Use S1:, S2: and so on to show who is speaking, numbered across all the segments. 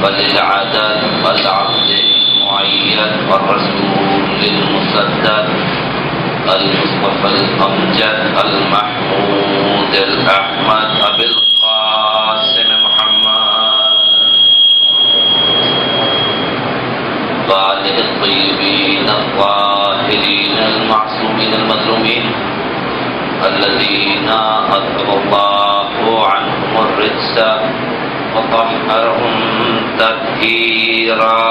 S1: وللعدد والعبد المعين والرسول المسدد المصطفى الأمجد المحمود الأحمد أبي القاسم محمد وآله الطيبين الطاهرين المعصومين المظلومين الذين أذهب الله عنهم الرجس وطهرهم تطهيرا.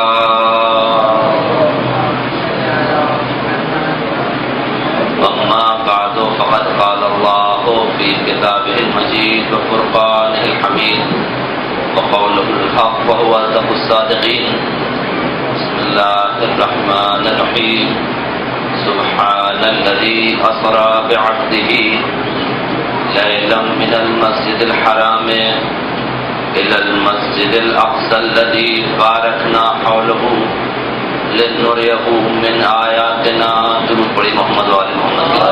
S1: أما بعد فقد قال الله في كتابه المجيد وفرقانه الحميد وقوله الحق وهو أصدق الصادقين. بسم الله الرحمن الرحيم. سبحان الذي أسرى بعبده ليلا من المسجد الحرام إلى المسجد الأقصى الذي باركنا حوله لنريه من آياتنا. درود پڑھی محمد و آل محمد.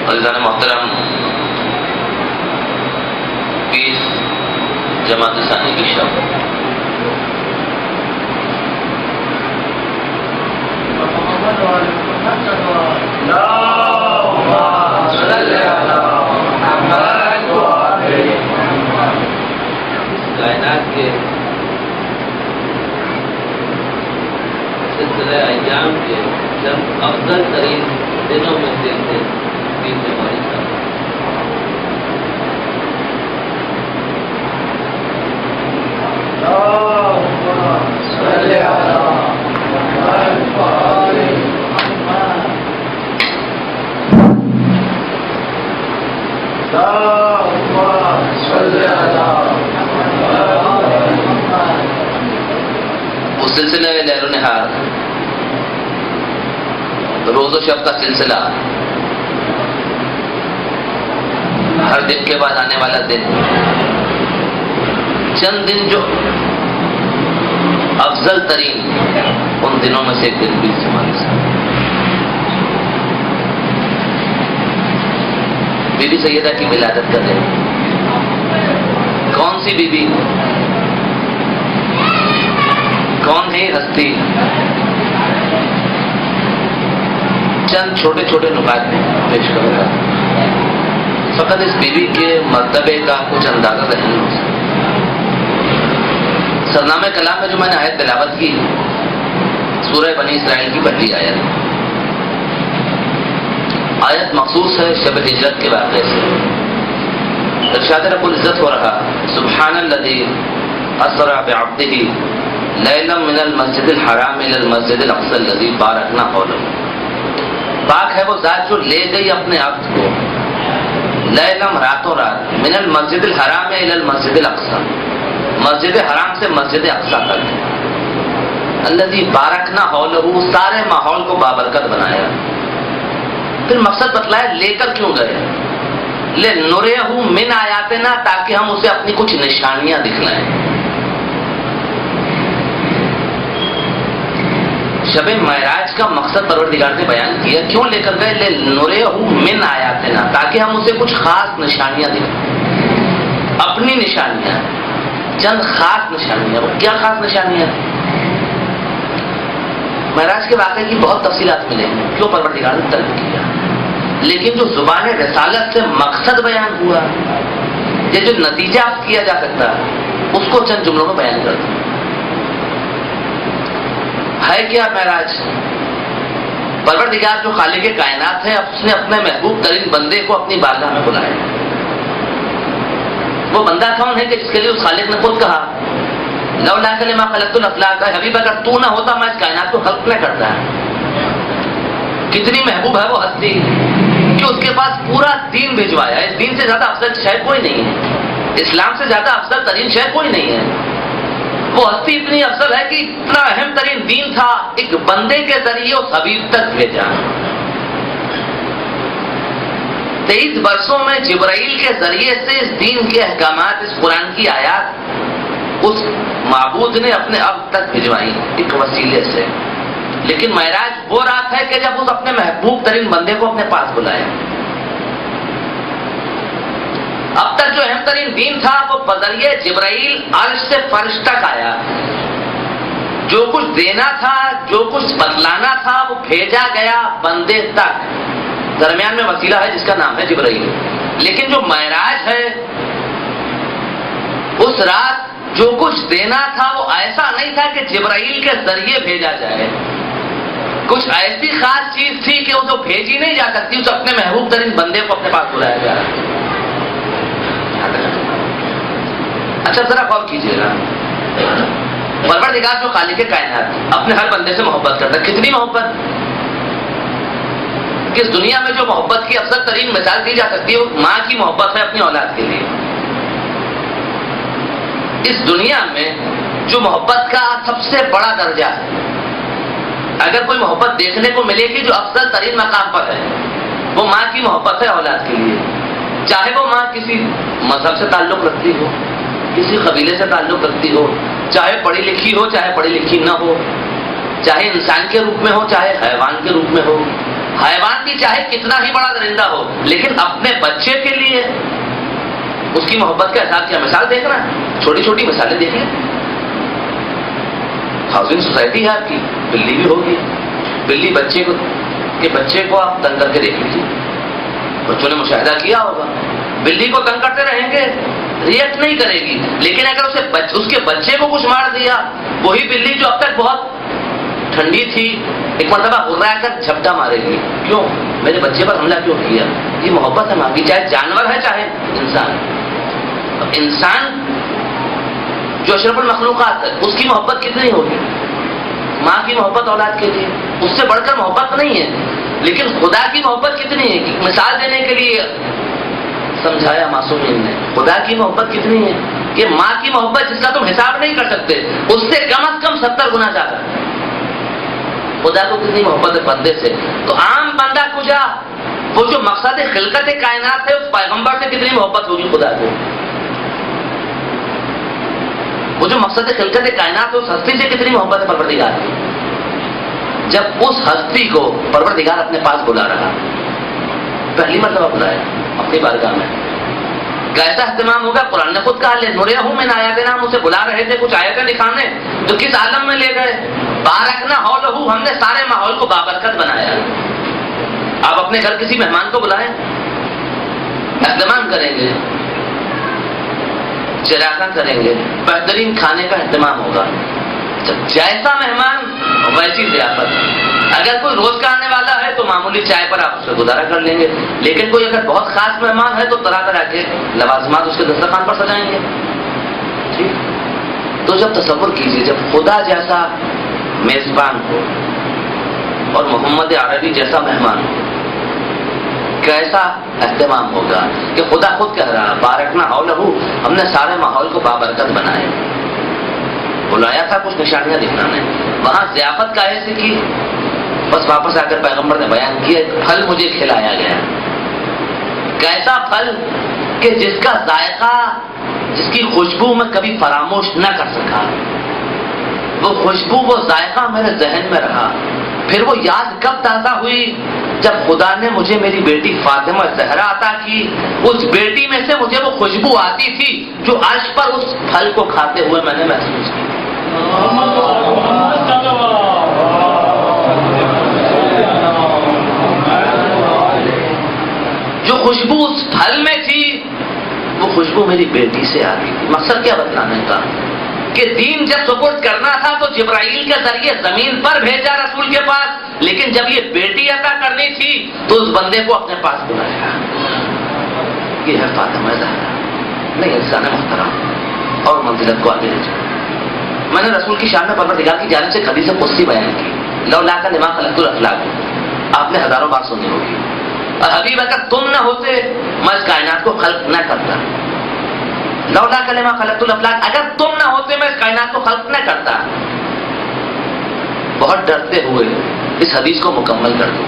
S1: عزیزان محترم، 20 جماعت ثانی کی شب کائنات کے سلسلہ ایام کے جب افضل ترین دنوں میں سے 20 جماعت اس سلسلے میں لہر و نہار، روز و شب کا سلسلہ، ہر دن کے بعد آنے والا دن، چند دن جو افضل ترین ان دنوں میں سے ایک دن 20 جماعت. بی بی سیدہ کی ولادت کا دن. کون سی بی بی، کون ہے ہستی، چند چھوٹے چھوٹے نکات پیش کروں گا. فقط اس بی بی کے مرتبے کا کچھ اندازہ ذہن میں ہو سکتا. سرنامہ کلام میں جو میں نے آیت تلاوت کی، سورہ بنی اسرائیل کی پہلی آیت مخصوص ہے شب ہجرت کے واقعے سے. ارشاد رب العزت ہو رہا، سبحان الذی اسری بعبدہ لیلا من المسجد الحرام الى المسجد الاقصی الذی بارکنا حولہ. پاک ہے وہ ذات جو لے گئی اپنے عبد کو لیلم راتوں رات، من المسجد الحرام الى المسجد الاقصی، مسجد حرام سے مسجد اقصی تک، الذی بارکنا حولہ، سارے ماحول کو بابرکت بنایا. پھر مقصد بتلایا لے کر کیوں گئے، لنریہ من آیاتنا، تاکہ ہم اسے اپنی کچھ نشانیاں دکھلائیں. شب معراج کا مقصد پروردگار نے بیان کیا، کیوں لے کر گئے، لنریہ من آیاتنا، تاکہ ہم اسے کچھ خاص نشانیاں دکھائیں. اپنی نشانیاں، چند خاص نشانیاں. وہ کیا خاص نشانیاں؟ معراج کے واقعے کی بہت تفصیلات ملیں گی، کیوں پروردگار نے طلب کیا، لیکن جو زبان رسالت سے مقصد بیان ہوا، یہ جو نتیجہ آپ کیا جا سکتا ہے، اس کو چند جملوں میں بیان کرتا ہوں. ہے کیا معراج؟ پروردگار جو خالق کائنات ہے، اس نے اپنے محبوب ترین بندے کو اپنی بارگاہ میں بلایا. وہ بندہ کون ہے کہ جس کے لیے اس خالق نے خود کہا، لولا لما خلقت الافلاک، حبیب اگر تو نہ ہوتا میں اس کائنات کو خلق نہ کرتا. کتنی محبوب ہے وہ ہستی کہ اس کے پاس پورا دین بھجوایا. اس دین سے زیادہ افضل شے کوئی نہیں ہے، اسلام سے زیادہ افضل ترین شے کوئی نہیں ہے. وہ ہستی اتنی افضل ہے کہ اتنا اہم ترین دین تھا، ایک بندے کے ذریعے اس حبیب تک بھیجا. 23 برسوں میں جبرائیل کے ذریعے سے اس دین کے احکامات، اس قرآن کی آیات اس معبود نے اپنے اب تک بھجوائی ایک وسیلے سے. لیکن معراج وہ رات ہے کہ جب اس اپنے محبوب ترین بندے کو اپنے پاس بلایا. تک جو اہم ترین دین تھا وہ بذریعہ جبرائیل عرش سے فرش تک آیا. جو کچھ دینا تھا، جو کچھ بتلانا تھا، وہ بھیجا گیا بندے تک. درمیان میں وسیلہ ہے جس کا نام ہے جبرائیل. لیکن جو معراج ہے، اس رات جو کچھ دینا تھا وہ ایسا نہیں تھا کہ جبرائیل کے ذریعے بھیجا جائے. کچھ ایسی خاص چیز تھی کہ وہ تو بھیجی نہیں جا سکتی، اسے اپنے محبوب ترین بندے کو اپنے پاس بلایا جا رہا ہے. اچھا ذرا غور کیجیے گا، پروردگار جو خالق کائنات اپنے ہر بندے سے محبت کرتا ہے. کتنی محبت! کہ اس دنیا میں جو محبت کی افضل ترین مثال دی جا سکتی ہے وہ ماں کی محبت ہے اپنی اولاد کے لیے. اس دنیا میں جو محبت کا سب سے بڑا درجہ ہے، اگر کوئی محبت دیکھنے کو ملے گی جو افضل ترین مقام پر ہے، وہ ماں کی محبت ہے اولاد کے لیے. چاہے وہ ماں کسی مذہب سے تعلق رکھتی ہو، کسی قبیلے سے تعلق رکھتی ہو، چاہے پڑھی لکھی ہو چاہے پڑھی لکھی نہ ہو، چاہے انسان کے روپ میں ہو چاہے حیوان کے روپ میں ہو. حیوان بھی چاہے کتنا ہی بڑا درندہ ہو، لیکن اپنے بچے کے لیے اس کی محبت کا احساس کیا. مثال دیکھنا، چھوٹی چھوٹی مثالیں دیکھیں. ہاؤسنگ سوسائٹی ہے آپ کی، بلی بھی ہوگی. بلی بچے کو آپ تنگ کر کے دیکھ لیجیے. بچوں نے مشاہدہ کیا ہوگا، بلی کو تنگ کرتے رہیں گے ریئیکٹ نہیں کرے گی، لیکن اگر اس کے بچے کو کچھ مار دیا، وہی بلی جو اب تک بہت ٹھنڈی تھی ایک مرتبہ غرا کر جھپٹا مارے گی. کیوں؟ میرے بچے پر حملہ کیوں کیا؟ یہ محبت ہے ماں کی، چاہے جانور ہے چاہے انسان. انسان جو اشرف المخلوقات ہے اس کی محبت کتنی ہوگی؟ ماں کی محبت اولاد کے لیے اس سے بڑھ کر محبت نہیں ہے. لیکن خدا کی محبت کتنی ہے؟ مثال دینے کے لیے سمجھایا معصومین نے، خدا کی محبت کتنی ہے کہ ماں کی محبت جس کا تم حساب نہیں کر سکتے اس سے کم از کم 70 گنا زیادہ. خدا کو کتنی محبت ہے بندے سے. تو عام بندہ کجا، وہ جو مقصد خلقت کائنات ہے اس پیغمبر سے کتنی محبت ہوگی خدا کو. وہ جو مقصد خلقت کائنات ہے اس ہستی سے کتنی محبت ہے پروردگار کی. جب اس ہستی کو پروردگار اپنے پاس بلا رہا، پہلی مرتبہ بلایا اپنی بارگاہ میں، کیسا اہتمام ہوگا. قرآن نے خود کہا لنریہم من آیاتنا، ہم اسے بلا رہے تھے کچھ آیتیں دکھانے، تو کس عالم میں لے گئے. بارکنا حولہ، ہم نے سارے ماحول کو بابرکت بنایا. آپ اپنے گھر کسی مہمان کو بلائیں، اہتمام کریں گے، چراغاں کریں گے، بہترین کھانے کا اہتمام ہوگا. جیسا مہمان ویسی ضیافت. اگر کوئی روز کا آنے والا ہے تو معمولی چائے پر آپ اس سے گزارا کر لیں گے، لیکن کوئی اگر بہت خاص مہمان ہے تو طرح طرح کے لوازمات اس کے دسترخوان پر سجائیں گے. ٹھیک. تو جب تصور کیجئے جب خدا جیسا میزبان ہو اور محمد عربی جیسا مہمان ہو، کیسا اہتمام ہوگا. کہ خدا خود کہہ رہا بارکنا حولہ، ہم نے سارے ماحول کو بابرکت بنائے. بلایا تھا کچھ نشانیاں دکھانے، وہاں ضیافت کا ایسے کی، بس واپس آ کر پیغمبر نے بیان کیا ایک پھل مجھے کھلایا گیا. کیسا پھل کہ جس کا ذائقہ، جس کی خوشبو میں کبھی فراموش نہ کر سکا. وہ خوشبو، وہ ذائقہ میرے ذہن میں رہا. پھر وہ یاد کب تازہ ہوئی؟ جب خدا نے مجھے میری بیٹی فاطمہ زہرا عطا کی. اس بیٹی میں سے مجھے وہ خوشبو آتی تھی جو عرش پر اس پھل کو کھاتے ہوئے میں نے محسوس کی. جو خوشبو اس پھل میں تھی وہ خوشبو میری بیٹی سے آتی تھی. مقصد کیا بتلانے کا کہ دین جب سپورٹ کرنا تھا تو جبرائیل کے ذریعے زمین پر بھیجا رسول کے پاس، لیکن جب یہ بیٹی عطا کرنی تھی تو اس بندے کو اپنے پاس بلایا. یہ ہے فاطمہ زہرا. نہیں، انسان محترم اور منزلت کو آگے لے جائے. میں نے رسول کی شان میں پروردگار کی جانب سے حدیث قدسی بیان کی، لولا کا لما خلقت الافلاک، آپ نے ہزاروں بار سنی ہوگی. اور حبیب اگر تم نہ ہوتے میں اس کائنات کو خلق نہ کرتا. لولا کا لما خلقت الافلاک، اگر تم نہ ہوتے میں اس کائنات کو خلق نہ کرتا. بہت ڈرتے ہوئے اس حدیث کو مکمل کر دو.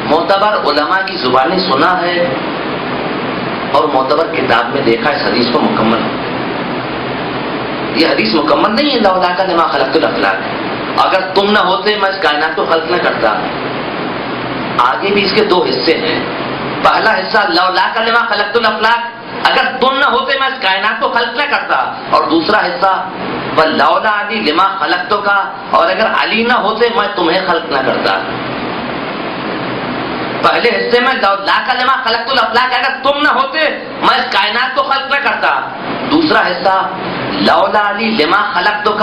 S1: معتبر علماء کی زبانی سنا ہے اور معتبر کتاب میں دیکھا اس حدیث کو مکمل. یہ حدیث مکمل نہیں ہے لولا کا لما خلقت الافلاک، اگر تم نہ ہوتے میں اس کائنات کو خلق نہ کرتا. آگے بھی اس کے دو حصے ہیں. پہلا حصہ لولا کا لما خلقت الافلاک، اگر تم نہ ہوتے میں اس کائنات کو خلق نہ کرتا. اور دوسرا حصہ وَلَوْلَا عَلِي لِمَا خَلَقْتُكَ، اور اگر علی نہ ہوتے میں تمہیں خلق نہ کرتا. پہلے حصے میں لا کا لما خلقت الافلاق، اگر تم نہ ہوتے میں اس کائنات کو خلق نہ کرتا. دوسرا حصہ لولا علی لما خلقتک،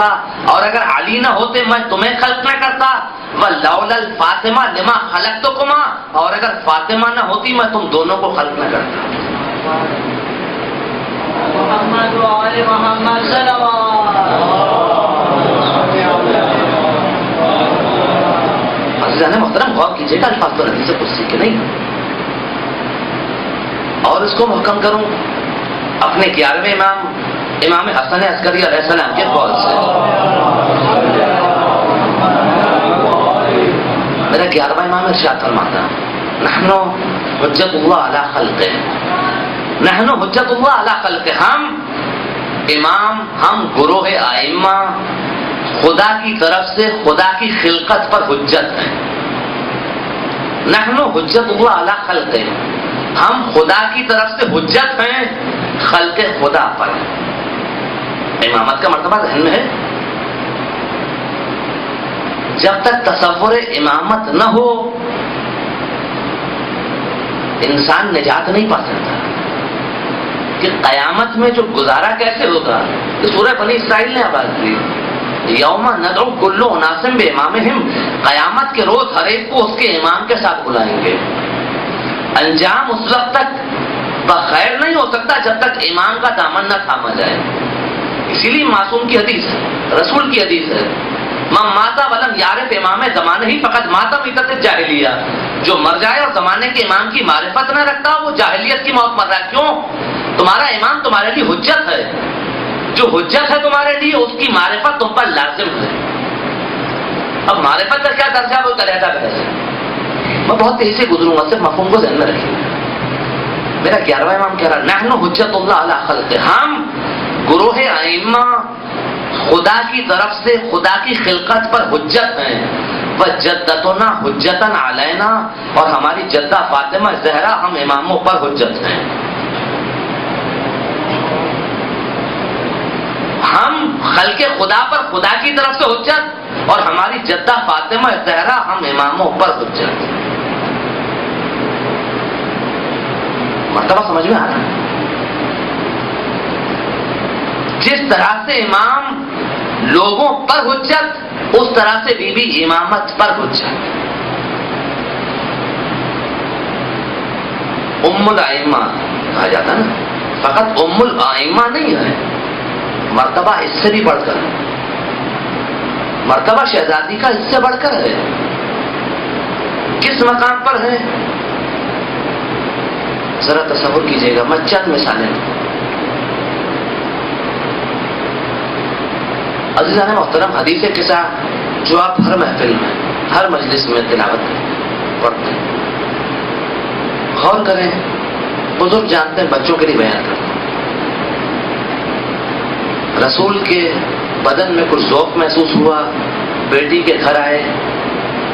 S1: اور اگر علی نہ ہوتے میں تمہیں خلق نہ کرتا. ولولا الفاطمہ لما خلقتکما، اور اگر فاطمہ نہ ہوتی میں تم دونوں کو خلق نہ کرتا.
S2: محمد و آل محمد صلوات.
S1: عزیزان محترم غور کیجیے گا، الفاظ تو نبی سے کچھ سیکھے نہیں. اور اس کو محکم کروں اپنے 11ویں امام حسن عسکری علیہ السلام کے قول سے. میرا 11واں امام ارشاد فرماتا نحن حجت اللہ علی خلقہ، نحن حجت اللہ علی خلقہ، ہم گروہ ائمہ خدا کی طرف سے خدا کی خلقت پر حجت ہیں. نحن حجت اللہ علی خلقہ، ہم خدا کی طرف سے حجت ہیں خلق خدا پر. امامت کا مرتبہ ذہن میں ہے. جب تک تصور امامت نہ ہو انسان نجات نہیں پا سکتا. کہ قیامت میں جو گزارا کیسے ہوگا، سورہ بنی اسرائیل نے آواز دی یوم ندعو کل اناس بامامہم، قیامت کے روز ہر ایک کو اس کے امام کے ساتھ بلائیں گے. انجام اس وقت تک بخیر نہیں ہو سکتا جب تک امام کا دامن نہ تھاما جائے. اسی لیے معصوم کی حدیث ہے، رسول کی حدیث ہے من ماتا ولم یعرف امام زمانے ہی فقط ماتا میتۃ الجاہلیہ، جو مر جائے اور زمانے کے امام کی معرفت نہ رکھتا وہ جاہلیت کی موت مر رہا ہے. کیوں؟ تمہارا امام تمہارے لیے حجت ہے، جو حجت ہے تمہارے لیے اس کی معرفت تم پر لازم ہے. اب معرفت کا کیا درجہ وہ علیحدہ بحث ہے. میں بہت تیزی سے گزروں گا، صرف مفہوم کو ذہن میں رکھیں. میرا 11واں امام کہہ رہا نحن حجت اللہ علی خلقہ، ہم گروہ ائمہ خدا کی طرف سے خدا کی خلقت پر حجت ہیں. وجدتنا حجتن علینا، اور ہماری جدہ فاطمہ زہرا ہم اماموں پر حجت ہیں. ہم خلق خدا پر خدا کی طرف سے حجت، اور ہماری جدہ فاطمہ زہرا ہم اماموں پر حجت. مرتبہ سمجھ میں آ رہا ہے؟ جس طرح سے امام لوگوں پر حجت اس طرح سے بی بی امامت پر حجت. ام الائمہ کہا جاتا نا، فقط ام الائمہ نہیں ہے، مرتبہ اس سے بھی بڑھ کر، مرتبہ شہزادی کا اس سے بڑھ کر ہے. کس مقام پر ہے ذرا تصور کیجئے گا. میں چند مثالیں عزیزان محترم، حدیث قصہ جو آپ ہر محفل میں ہر مجلس میں تلاوت پڑھتے ہیں، غور کریں. بزرگ جانتے ہیں، بچوں کے لیے بیان کرتے ہیں. رسول کے بدن میں کچھ ذوق محسوس ہوا، بیٹی کے گھر آئے،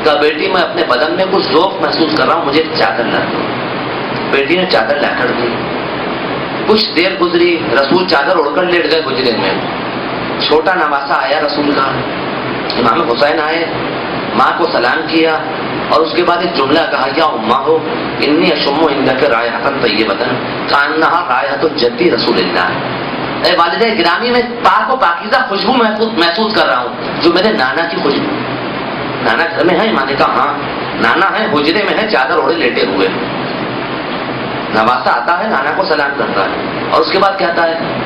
S1: کہا بیٹی میں اپنے بدن میں کچھ ذوق محسوس کر رہا ہوں، مجھے چادر لا دو. بیٹی نے چادر لا کر دی. کچھ دیر گزری، رسول چادر اڑ کر لیٹ گئے حجرے میں. چھوٹا نواسا آیا رسول کا، امام حسین آئے، ماں کو سلام کیا، اور اس کے بعد ایک جملہ کہا یا اماں ہو انی اشم عندک رائحۃ طیبۃ کانہا رائحۃ جدی رسول اللہ. اے والدہ گرامی میں پاک و پاکیزہ خوشبو محسوس کر رہا ہوں جو میرے نانا کی خوشبو. نانا گھر میں ہے؟ ماں نے کہا ہاں نانا ہے، حجرے میں ہے، چادر اوڑے لیٹے ہوئے. نواسا آتا ہے، نانا کو سلام کرتا ہے، اور اس کے بعد کہتا ہے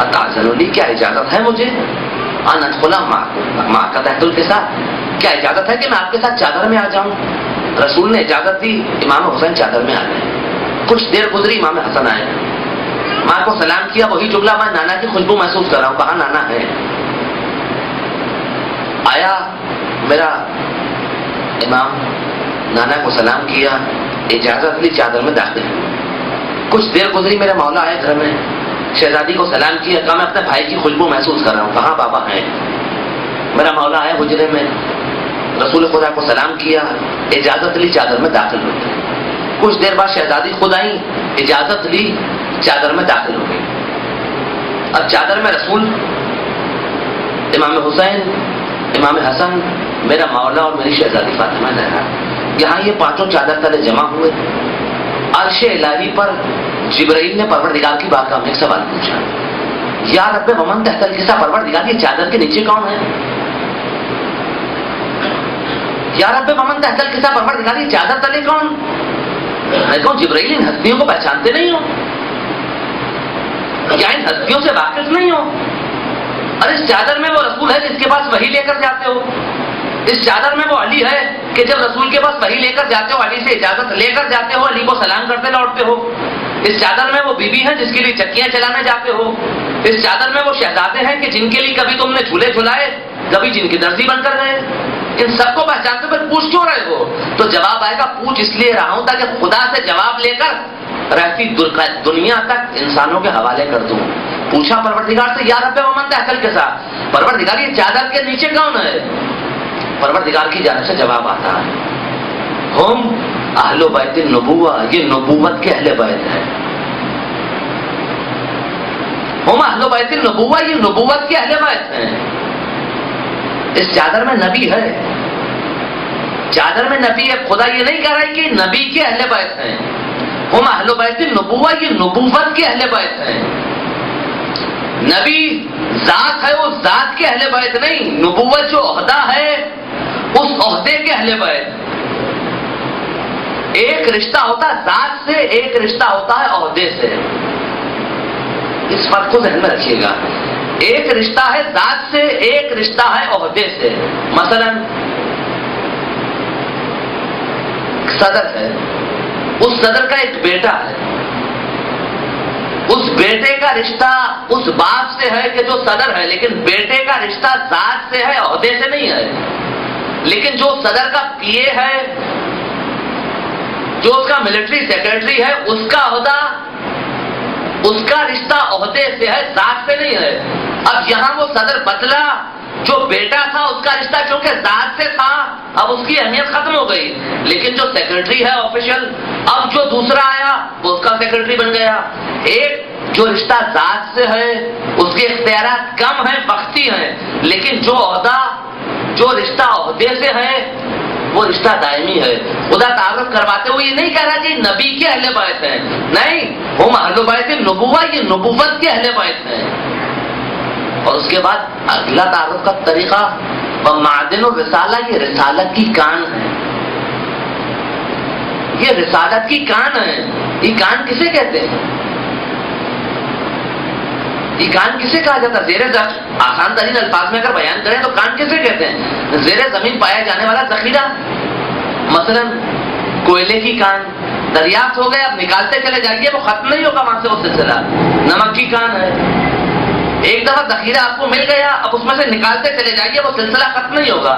S1: اتعزن لی، کیا اجازت ہے مجھے ان ادخل معک تحت الکساء، کیا اجازت ہے کہ میں آپ کے ساتھ چادر میں آ جاؤں؟ رسول نے اجازت دی، امام حسین چادر میں آ گئے. کچھ دیر گزری، امام حسن آئے، ماں کو سلام کیا، وہی جملہ میں نانا کی خوشبو محسوس کر رہا ہوں. کہاں نانا ہے؟ آیا میرا امام، نانا کو سلام کیا، اجازت لی، چادر میں داخل. کچھ دیر گزری، میرے مولا آئے گھر میں، شہزادی کو سلام کیا، کہا میں اپنے بھائی کی خوشبو محسوس کر رہا ہوں. کہاں بابا ہیں؟ میرا مولا آیا حجرے میں، رسول خدا کو سلام کیا، اجازت لی، چادر میں داخل ہوئی. کچھ دیر بعد شہزادی خود آئی، اجازت لی، چادر میں داخل ہو گئی. اب چادر میں رسول، امام حسین، امام حسن، میرا مولا اور میری شہزادی فاطمہ زہرا، یہاں یہ پانچوں چادر تلے جمع ہوئے. عرش الہی پر جبرائیل نے پروردگار کی بارگاہ میں ایک سوال پوچھا، یا رب ومن تحت الکسا، پروردگار یہ چادر کے نیچے کون ہے؟ یا رب ومن تحت الکسا، پروردگار یہ چادر تلے کون؟ میں کہوں جبرائیل ان ہستیوں کو پہچانتے نہیں ہو یا ان ہستیوں سے واقف نہیں ہو؟ اور اس چادر میں وہ رسول ہے جس کے پاس وحی لے کر جاتے ہو، اس چادر میں وہ علی ہے کہ جب رسول کے پاس وحی لے کر جاتے ہو علی سے اجازت لے کر جاتے ہو، علی کو سلام کرتے لوٹتے ہو. اس چادر میں وہ بیوی ہے جس کے لیے چکیاں چلانے جاتے ہو. اس چادر میں وہ شہزادے ہیں کہ جن کے لیے کبھی تم نے جھولے جھلائے، کبھی جن کی درزی بن کر گئے. ان سب کو پہچانتے پھر پوچھ کیوں رہے ہو؟ تو جواب آئے گا پوچھ اس لیے رہا ہوں تاکہ خدا سے جواب لے کر رہتی دنیا تک انسانوں کے حوالے کر دوں. پوچھا پروردگار سے، یا رب ومن تحت الکسا، پروردگار یہ چادر کے نیچے کون ہے؟ پروردگار کی جانب سے جواب آتا ہے، ہم اہل بیت النبوہ، یہ نبوت کے اہل بیت ہیں. ہم اہل بیت النبوہ، یہ نبوت کے اہل بیت ہیں. اس چادر میں نبی ہے، چادر میں نبی ہے. خدا یہ نہیں کہہ رہا ہے کہ نبی کے اہل بیت ہیں. ہم اہل بیت النبوہ، یہ نبوت کے اہل بیت ہیں. نبی ذات ہے، اس ذات کے اہل بیت نہیں. نبوت جو عہدہ ہے، اس عہدے کے اہل بیت. ایک رشتہ ہوتا ہے ذات سے، ایک رشتہ ہوتا ہے عہدے سے. اس فرق کو ذہن میں رکھیے گا. ایک رشتہ ہے ذات سے، ایک رشتہ ہے عہدے سے. مثلا صدر ہے، اس صدر کا ایک بیٹا ہے، اس بیٹے کا رشتہ اس باپ سے ہے کہ جو صدر ہے، لیکن بیٹے کا رشتہ ذات سے ہے، عہدے سے نہیں ہے. لیکن جو صدر کا پی اے ہے، جو اس کا ملٹری سیکرٹری ہے، اس کا عہدہ، اس کا رشتہ عہدے سے ہے، ذات سے نہیں ہے. اب یہاں وہ صدر بدلا، جو بیٹا تھا اس کا رشتہ چونکہ ذات سے تھا، اب اس کی اہمیت ختم ہو گئی. لیکن جو سیکرٹری ہے آفیشل، اب جو دوسرا آیا وہ اس کا سیکرٹری بن گیا. ایک جو رشتہ ذات سے ہے اس کے اختیارات کم ہیں، وقتی ہیں، لیکن جو عہدہ، جو رشتہ عہدے سے ہے وہ رشتہ دائمی ہے. خدا تعارف کرواتے ہوئے یہ نہیں کہہ رہا کہ نبی کے اہل بیت ہیں، نہیں، ہم اہل بیت النبوہ، یہ نبوت کے اہل بیت ہیں. اور اس کے بعد اگلا تعارف کا طریقہ معدن الرسالہ، یہ رسالت کی کان ہے. یہ رسالت کی کان ہے. یہ کان کسے کہتے ہیں؟ یہ کان کسے کہا جاتا ہے؟ زیر زمین، آسان ترین الفاظ میں اگر بیان کریں تو کان کسے کہتے ہیں؟ زیر زمین پایا جانے والا ذخیرہ. مثلا کوئلے کی کان دریافت ہو گئے، اب نکالتے چلے جائیے، وہ ختم نہیں ہوگا وہاں سے وہ سلسلہ. نمک کی کان ہے، ایک دفعہ ذخیرہ آپ کو مل گیا، اب اس میں سے نکالتے چلے جائیے، وہ سلسلہ ختم نہیں ہوگا.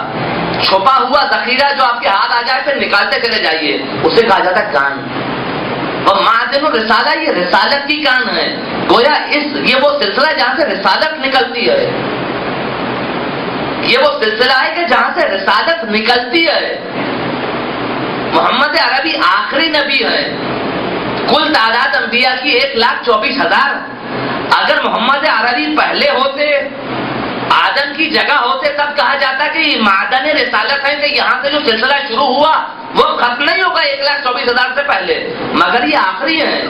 S1: چھپا ہوا ذخیرہ جو آپ کے ہاتھ آ جائے پھر نکالتے چلے جائیے، اسے کہا جاتا ہے کان. اور معدن الرسالہ، یہ رسالت کی کان ہے. گویا یہ وہ سلسلہ جہاں سے رسالت نکلتی ہے، یہ وہ سلسلہ ہے کہ جہاں سے رسالت نکلتی ہے. محمد عربی آخری نبی ہے. کل تعداد انبیاء کی 1,24,000. اگر محمد عربی پہلے ہوتے، آدم کی جگہ ہوتے، تب کہا جاتا کہ یہ معدن رسالت ہے کہ یہاں سے جو سلسلہ شروع ہوا وہ ختم نہیں ہوگا 1,24,000 سے پہلے. مگر یہ آخری ہے،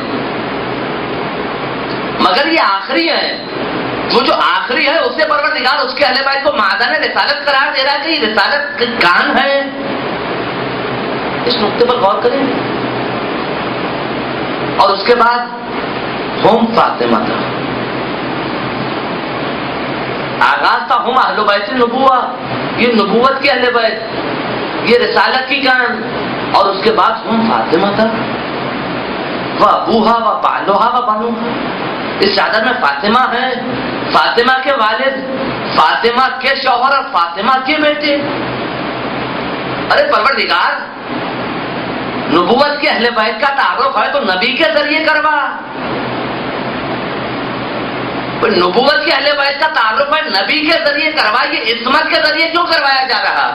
S1: مگر یہ آخری ہے. وہ جو آخری ہے اس سے پروردگار اس کے اہل بیت کو معدن رسالت قرار دے رہا ہے کہ یہ رسالت کان ہے. اس نقطے پر غور کریں. اور اس کے بعد ہم فاطمہ تھا، آغاز تھا ہم اہل بیت النبوہ، یہ نبوت کے اہل بیت، یہ رسالت کی کان. اور اس کے بعد ہم فاطمہ تھا، وہ ابوہا و بالوہا و بنوہا. اس چادر میں فاطمہ ہے، فاطمہ کے والد، فاطمہ کے شوہر اور فاطمہ کے بیٹے. ارے پروردگار، نبوت کے اہل بیت کا تعارف ہے تو نبی کے ذریعے کروا. نبوت کے اہل بیت کا تعارف ہے نبی کے ذریعے کروا. یہ عصمت کے ذریعے کیوں کروایا جا رہا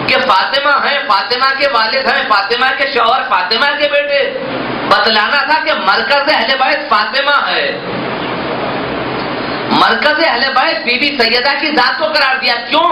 S1: کہ فاطمہ ہیں، فاطمہ کے والد ہیں، فاطمہ کے شوہر، فاطمہ کے بیٹے. بتلانا تھا کہ مرکز اہل بیت فاطمہ ہے، مرکز اہل بیت بی بی سیدہ کی ذات کو قرار دیا. کیوں؟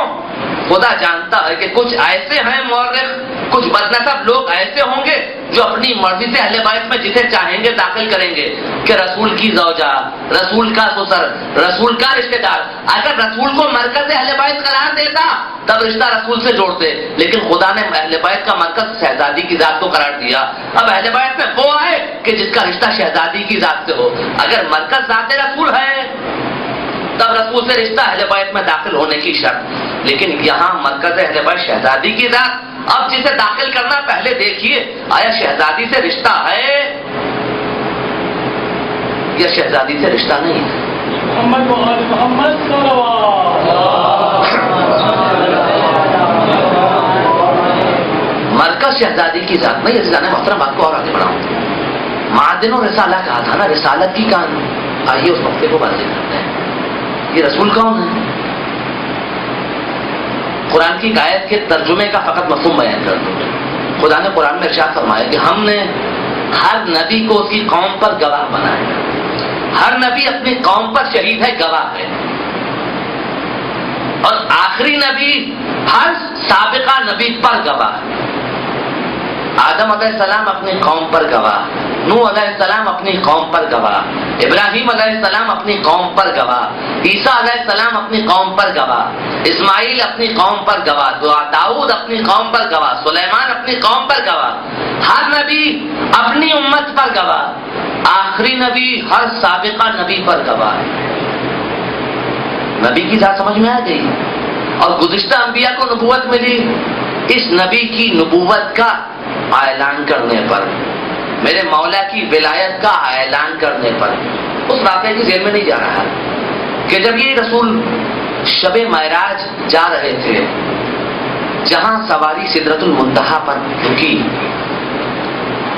S1: خدا جانتا ہے کہ کچھ ایسے ہیں مورخ، کچھ بدنسب لوگ ایسے ہوں گے جو اپنی مرضی سے اہل بیت میں جسے چاہیں گے داخل کریں گے کہ رسول کی زوجہ، رسول کا سسر، رسول کا رشتہ دار. اگر رسول کو مرکز اہل بیت قرار دیتا تب رشتہ رسول سے جوڑتے، لیکن خدا نے اہل بیت کا مرکز شہزادی کی ذات کو قرار دیا. اب اہل بیت میں وہ آئے کہ جس کا رشتہ شہزادی کی ذات سے ہو. اگر مرکز ذات رسول ہے تب رسول سے رشتہ اہل بیت میں داخل ہونے کی شرط، لیکن یہاں مرکز اہل بیت شہزادی کی ذات. اب جسے داخل کرنا پہلے دیکھیے آیا شہزادی سے رشتہ ہے یا شہزادی سے رشتہ نہیں ہے.
S2: محمد و آل محمد
S1: مرکز شہزادی کی ذات میں. یہ جانے محترم آپ کو اور آگے بڑھاؤں. معدن و رسالہ کہا تھا نا، رسالت کی کہانی. آئیے اس نقطے کو واضح کرتے ہیں. یہ رسول کون ہے؟ قرآن کی آیت کے ترجمے کا فقط مفہوم بیان کر دوں. خدا نے قرآن میں ارشاد فرمایا کہ ہم نے ہر نبی کو اس کی قوم پر گواہ بنایا. ہر نبی اپنی قوم پر شہید ہے، گواہ ہے. اور آخری نبی ہر سابقہ نبی پر گواہ. آدم علیہ السلام اپنی قوم پر گواہ، نوح علیہ السلام اپنی قوم پر گواہ، ابراہیم علیہ السلام اپنی قوم پر گواہ، عیسیٰ علیہ السلام اپنی قوم پر گواہ، اسماعیل اپنی قوم پر گواہ، داؤد اپنی قوم پر گواہ، سلیمان اپنی قوم پر گواہ. ہر نبی اپنی امت پر گواہ، آخری نبی ہر سابقہ نبی پر گواہ. نبی کی ذات سمجھ میں آ گئی. اور گزشتہ انبیاء کو نبوت ملی. اس نبی کی نبوت کا اعلان کرنے پر، میرے مولا کی ولایت کا اعلان کرنے پر، اس واقعے کی ذہن میں نہیں جا رہا کہ جب یہ رسول شب معراج جا رہے تھے، جہاں سواری سدرۃ المنتہا پر رکی،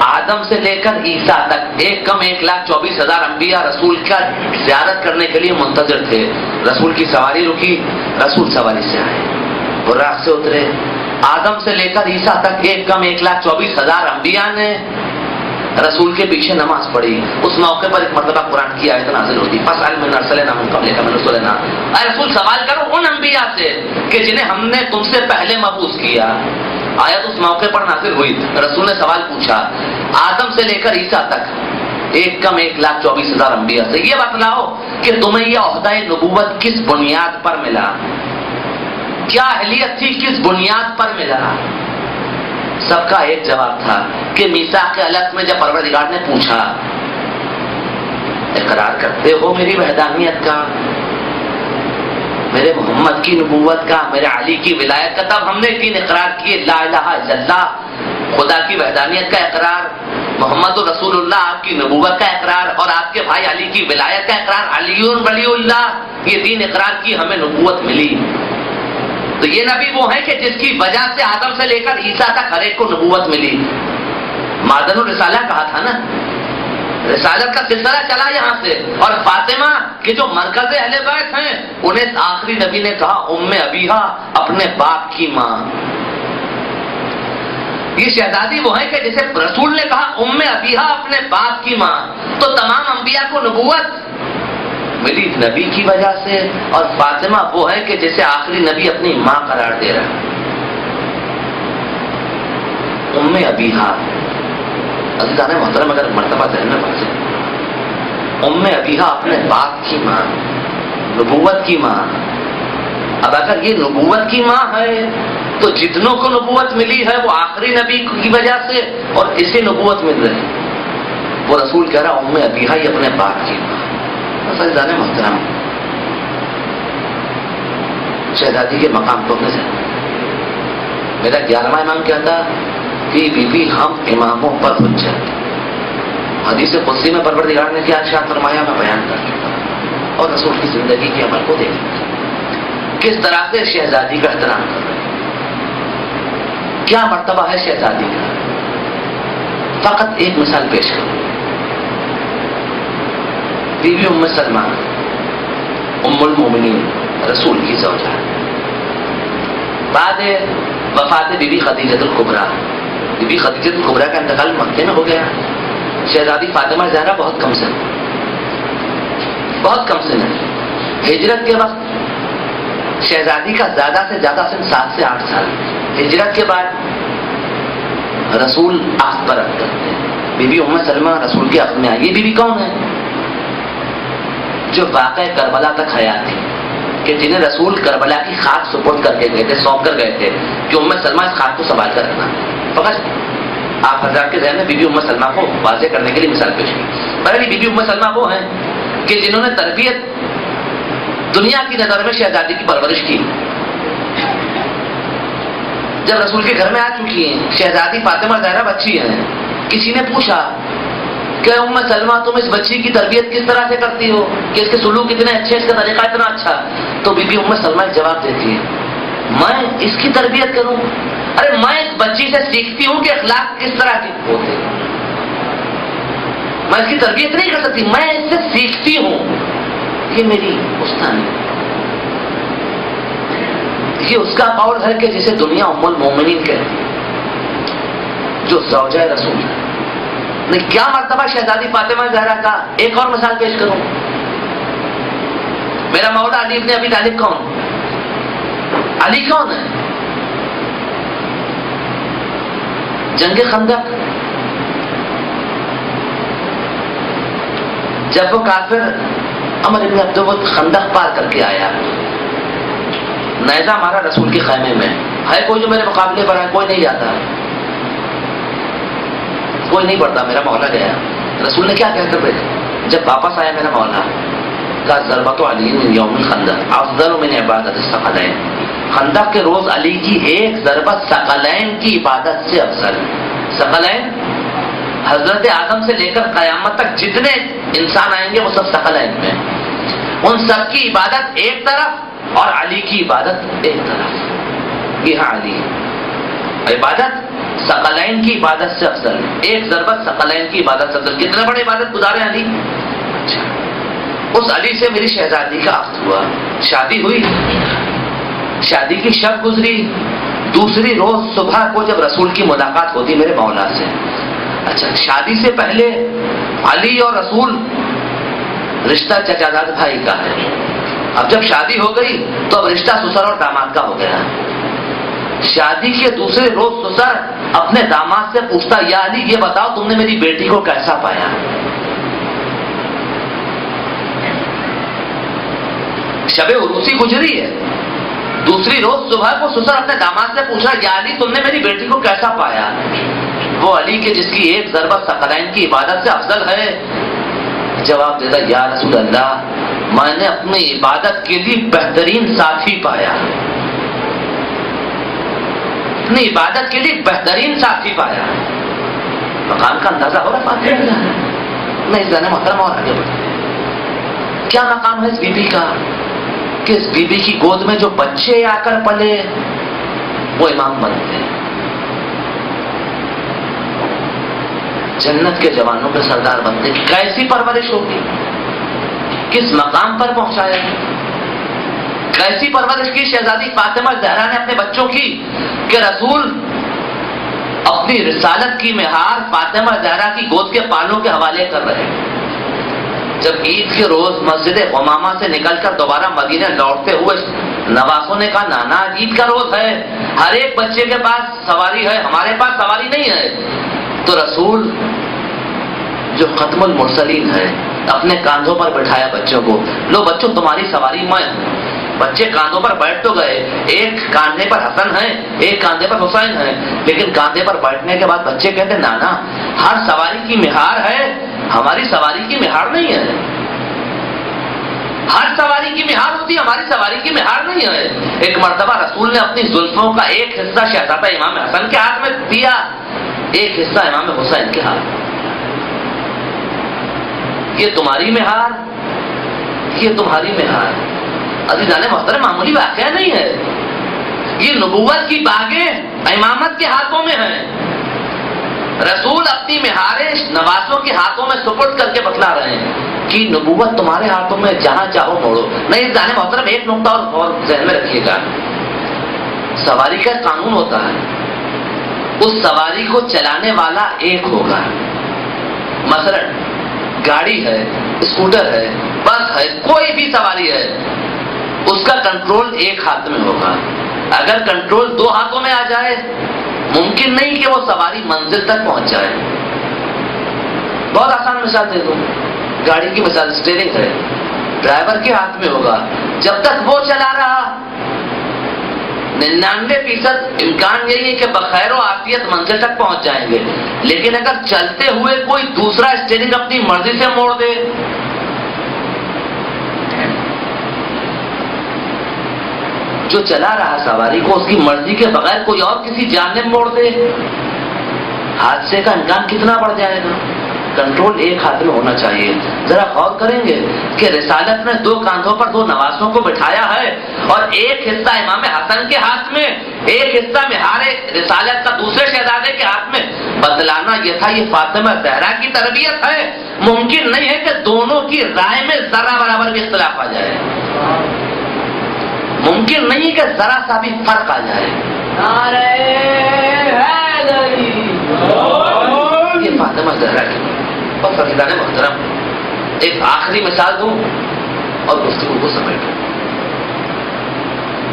S1: آدم سے لے کر عیسیٰ تک 1,24,000 انبیاء رسول کا زیارت کرنے کے لیے منتظر تھے. رسول کی سواری رکی، رسول سواری سے آئے، براق سے اترے. آدم سے لے کر عیسیٰ تک 1,24,000 انبیاء نے رسول کے پیچھے نماز پڑھی. اس موقع پر ایک مرتبہ قرآن کی آیت نازل ہوتی، فَاسْأَلْ مِنْ أَرْسَلْنَا مِنْ قَبْلِكَ مِنْ رُسُلِنَا. اے رسول سوال کرو ان انبیاء سے کہ جنہیں ہم نے تم سے پہلے مبعوث کیا. آیت اس موقع پر نازل ہوئی. رسول نے سوال پوچھا آدم سے لے کر عیسیٰ تک 1,24,000 انبیاء سے، یہ بتلاؤ کہ تمہیں یہ عہدہ نبوت کس بنیاد پر ملا؟ کیا اہلیت تھی، کس بنیاد پر ملا؟ سب کا ایک جواب تھا کہ میثاق الگ میں جب پروردگار نے پوچھا اقرار کرتے ہو میری وحدانیت کا، میرے محمد کی نبوت کا، میرے علی کی ولایت کا، تب ہم نے تین اقرار کیے، لا الہ الا اللہ خدا کی وحدانیت کا اقرار، محمد رسول اللہ آپ کی نبوت کا اقرار، اور آپ کے بھائی علی کی ولایت کا اقرار، علی ولی اللہ. یہ تین اقرار کی ہمیں نبوت ملی. تو یہ نبی وہ ہے کہ جس کی وجہ سے آدم سے لے کر عیسیٰ تک ہر ایک کو نبوت ملی. معدن الرسالہ کہا تھا نا، رسالت کا سلسلہ چلا یہاں سے. اور فاطمہ کے جو مرکز اہل بیت ہیں انہیں آخری نبی نے کہا ام ابیہا، اپنے باپ کی ماں. یہ شہزادی وہ ہے کہ جسے رسول نے کہا ام ابیہا، اپنے باپ کی ماں. تو تمام انبیاء کو نبوت ملی نبی کی وجہ سے، اور فاطمہ وہ ہے کہ جسے آخری نبی اپنی ماں قرار دے رہا ہے. ام ابیہا عزیزان محترم اگر مرتبہ ذہن میں بچے، ام ابیہا اپنے باپ کی ماں، نبوت کی ماں. اب اگر یہ نبوت کی ماں ہے تو جتنوں کو نبوت ملی ہے وہ آخری نبی کی وجہ سے، اور اسے نبوت مل رہی. وہ رسول کہہ رہا ام ابیہا ہی اپنے باپ کی ماں. عزیزان محترم شہزادی کے مقام کو اپنے سے میرا 11واں امام کہتا کہ بی بی ہم اماموں پر حجت. حدیث قدسی میں پروردگار نے کیا ارشاد فرمایا میں بیان کر چکا، اور رسول کی زندگی کے عمل کو دیکھیں کس طرح سے شہزادی کا احترام کر رہے ہیں، کیا مرتبہ ہے شہزادی کا. فقط ایک مثال پیش کروں. بی بی ام سلمہ ام المومنین رسول کی زوجہ، بعد وفات Bibi Khadija Al-Kubra, Bibi Khadija Al-Kubra کا انتقال مکے میں ہو گیا. شہزادی فاطمہ زہرا بہت کم سن، بہت کم سن ہے. ہجرت کے وقت شہزادی کا زیادہ سے زیادہ سن 7 سے 8 سال. ہجرت کے بعد رسول عقد پر رکھ کرتے ہیں. بی بی ام سلمہ رسول کے عقد میں آئی. یہ بی بی کون ہے؟ جو واقع کربلا تک حیات تھی، کہ جنہیں رسول کربلا کی خاک سپرد کر کے گئے تھے، سونپ کر گئے تھے کہ ام سلمہ اس خاک کو سنبھال کر رکھنا. فقط آپ حضرات کے ذہن میں بی بی ام سلمہ کو واضح کرنے کے لیے مثال پیش کی. بہرحال بی بی ام سلمہ وہ ہیں کہ جنہوں نے تربیت دنیا کی نظر میں شہزادی کی پرورش کی. جب رسول کے گھر میں آ چکی ہیں، شہزادی فاطمہ زہرا بچی ہیں، کسی نے پوچھا کہ ام سلمہ تم اس بچی کی تربیت کس طرح سے کرتی ہو کہ اس کے سلوک اتنے اچھے، اس کا طریقہ اتنا اچھا؟ تو بی بی ام سلمہ ایک جواب دیتی ہے، میں اس کی تربیت کروں؟ ارے میں اس بچی سے سیکھتی ہوں کہ اخلاق کس طرح کے ہوتے ہیں. میں اس کی تربیت نہیں کر سکتی، میں اس سے سیکھتی ہوں. یہ میری استاد ہے، یہ اس کا قول ہے کہ جسے دنیا ام المومنین کہتی ہے، جو زوجہ رسول ہے. نہیں، کیا مرتبہ شہزادی فاطمہ زہرا کا. ایک اور مثال پیش کروں. میرا مولا علی ابن ابی طالب کون؟ علی کون ہے؟ جنگ خندق، جب وہ کافر عمر ابن عبدالود خندق پار کر کے آیا، نیزہ مارا رسول کے خیمے میں. ہے کوئی جو میرے مقابلے پر ہے؟ کوئی نہیں جاتا، کوئی نہیں پڑتا. میرا مولا گیا. رسول نے کیا کہہ کر بھیجا؟ جب واپس آیا میرا مولا کہا ضربت علی من یوم الخندق افضل من عبادت الثقلین. خندق کے روز علی کی ایک ضربت ثقلین کی عبادت سے افضل. ثقلین حضرت آدم سے لے کر قیامت تک جتنے انسان آئیں گے وہ سب ثقلین میں، ان سب کی عبادت ایک طرف اور علی کی عبادت ایک طرف. یہ ہاں علی عبادت ثقلین کی عبادت سے افضل. ایک ضربت ثقلین کی عبادت سے افضل. کتنے بڑے عبادت گزارے علی. اس علی سے میری شہزادی کا عقد ہوا، شادی ہوئی. شادی کی شب گزری، دوسری روز صبح کو جب رسول کی ملاقات ہوتی میرے مولا سے. اچھا، شادی سے پہلے علی اور رسول رشتہ چچا زاد بھائی کا ہے. اب جب شادی ہو گئی تو اب رشتہ سسر اور داماد کا ہو گیا. شادی کے دوسرے روز سسر اپنے داماد سے پوچھتا، یا علی یہ بتاؤ تم نے میری بیٹی کو کیسا پایا؟ شب عروسی گزری ہے، دوسری روز صبح کو سسر اپنے داماد سے پوچھا، یا علی تم نے میری بیٹی کو کیسا پایا؟ وہ علی کے جس کی ایک ضربت ثقلین کی عبادت سے افضل ہے جواب دیتا، یا رسول اللہ میں نے اپنی عبادت کے لیے بہترین ساتھی پایا، اپنی عبادت کے لیے بہترین ساتھی پایا. مقام کا اندازہ ہو رہا ہے؟ نہیں جانے محترم. اور آگے بڑھتے ہیں. کیا مقام ہے اس بی بی کا کہ اس بی بی کی گود میں جو بچے آ کر پلے وہ امام بنتے ہیں، جنت کے جوانوں کے سردار بنتے ہیں. کیسی پرورش ہوگی، کس مقام پر پہنچایا، کیسی پرورش کی شہزادی فاطمہ زہرا نے اپنے بچوں کی کہ رسول اپنی رسالت کی مہار فاطمہ زہرا کی گود کے پالوں کے حوالے کر رہے ہیں. جب عید کے روز مسجد امامہ سے نکل کر دوبارہ مدینہ لوٹتے ہوئے نواسوں نے کہا، نانا عید کا روز ہے، ہر ایک بچے کے پاس سواری ہے، ہمارے پاس سواری نہیں ہے. تو رسول جو ختم المرسلین ہے اپنے کاندھوں پر بٹھایا بچوں کو، لو بچوں تمہاری سواری میں. بچے کاندھوں پر بیٹھ تو گئے، ایک کاندھے پر حسن ہے، ایک کاندھے پر حسین ہے، لیکن کاندھے پر بیٹھنے کے بعد بچے کہتے، نانا ہر سواری کی مہار ہے، ہماری سواری کی مہار نہیں ہے. ہر سواری کی مہار ہوتی ہے، ہماری سواری کی مہار نہیں ہے. ایک مرتبہ رسول نے اپنی زلفوں کا ایک حصہ شہزادہ امام حسن کے ہاتھ میں دیا، ایک حصہ امام حسین کے ہاتھ. یہ تمہاری مہار، یہ تمہاری مہار. عزیزان محترم معمولی واقعہ نہیں ہے، یہ نبوت کی باغیں امامت کے ہاتھوں میں ہیں. رسول اپنی مہاریں نواسوں کے ہاتھوں میں سپرد کر کے بتلا رہے ہیں کہ نبوت تمہارے ہاتھوں میں، جہاں چاہو موڑو. نہیں عزیزان محترم، ایک نقطہ اور ذہن میں رکھیے گا، سواری کا قانون ہوتا ہے، اس سواری کو چلانے والا ایک ہوگا، مثلا گاڑی ہے، اسکوٹر ہے، بس ہے، کوئی بھی سواری ہے، اس کا کنٹرول ایک ہاتھ میں ہوگا. اگر کنٹرول دو ہاتھوں میں آ جائے ممکن نہیں کہ وہ سواری منزل تک پہنچ جائے. بہت آسان مثال دے دوں، گاڑی کی مثال، اسٹیئرنگ ہے، ڈرائیور کے ہاتھ میں ہوگا. جب تک وہ چلا رہا 99% امکان یہی ہے کہ بخیر و عافیت منزل تک پہنچ جائیں گے. لیکن اگر چلتے ہوئے کوئی دوسرا اسٹیئرنگ اپنی مرضی سے موڑ دے، جو چلا رہا سواری کو اس کی مرضی کے بغیر کوئی اور کسی جانب موڑ دے، حادثے کا امکان کتنا بڑھ جائے گا. کنٹرول ایک ہاتھ میں ہونا چاہیے. ذرا غور کریں گے کہ رسالت نے دو کاندھوں پر دو نواسوں کو بٹھایا ہے اور ایک حصہ امام حسن کے ہاتھ میں، ایک حصہ مہار رسالت کا دوسرے شہزادے کے ہاتھ میں. بدلانا یہ تھا، یہ فاطمہ زہرا کی تربیت ہے. ممکن نہیں ہے کہ دونوں کی رائے میں ذرا برابر بھی اختلاف آ جائے، ممکن نہیں کہ ذرا سا بھی فرق آ جائے. یہ فاطمہ زہرا کی اور فقیدان محترم. ایک آخری مثال دوں اور گفتگو کو سمیٹوں.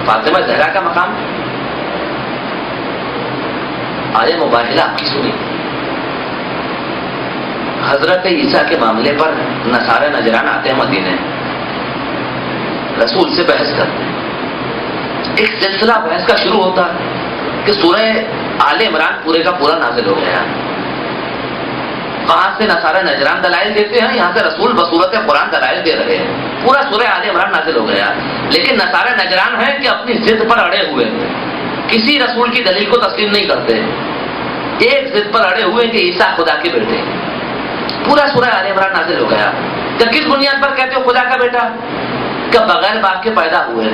S1: فاطمہ زہرا کا مقام، آیہ مباہلہ آپ کی سنی. حضرت عیسیٰ کے معاملے پر نصارہ نجران آتے ہیں مدینے، رسول سے بحث کرتے ہیں. ایک سلسلہ بحث کا شروع ہوتا ہے کہ سورہ آل عمران پورے کا پورا نازل ہو گیا. کہاں سے نصارہ نجران دلائل دیتے ہیں، یہاں سے رسول بصورت قرآن دلائل دے رہے ہیں. پورا سورہ آل عمران نازل ہو گیا. لیکن نصارہ نجران ہیں کہ اپنی ضد پر اڑے ہوئے، کسی رسول کی دلیل کو تسلیم نہیں کرتے. ایک ضد پر اڑے ہوئے کہ عیسیٰ خدا کے بیٹے. پورا سورہ آل عمران نازل ہو گیا. کہ کس بنیاد پر کہتے ہو خدا کا بیٹا؟ کہ بغیر باپ کے پیدا ہوئے.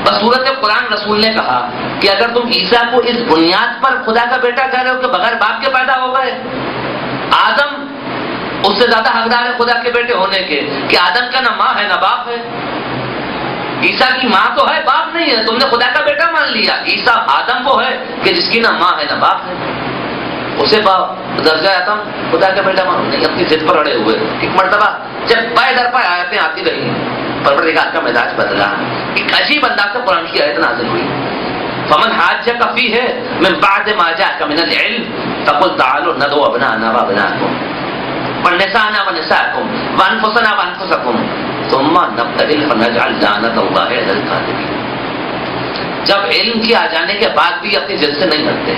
S1: بصورت قرآن رسول نے کہا کہ اگر تم عیسیٰ کو اس بنیاد پر خدا کا بیٹا کہہ رہے ہو کہ بغیر باپ کے پیدا ہو گئے، آدم اس سے زیادہ حقدار ہے خدا کے بیٹے ہونے کے کہ آدم کا نہ ماں ہے نہ باپ ہے. عیسیٰ کی ماں تو ہے، باپ نہیں ہے، تم نے خدا کا بیٹا مان لیا. عیسیٰ آدم وہ ہے کہ جس کی نہ ماں ہے نہ باپ ہے، اسے درجہ آدم خدا کا بیٹا مان نہیں. اپنی ضد پر اڑے ہوئے. ایک مرتبہ جب پائے در پائے آیتیں آتی رہی، پروردگار کا مزاج بدلا. ایک عجیب انداز سے قرآن کی آیت نازل ہوئی. فمن حاجك فيه من بعد ما جاءك من العلم فقل تعالوا ندعو ابناءنا وابناءكم ونساءنا ونساءكم وانفسنا وانفسكم ثم نبتهل فنجعل لعنة الله على الكاذبين. جب علم کی آ جانے کے بعد بھی اپنی ضد سے نہیں ہٹتے،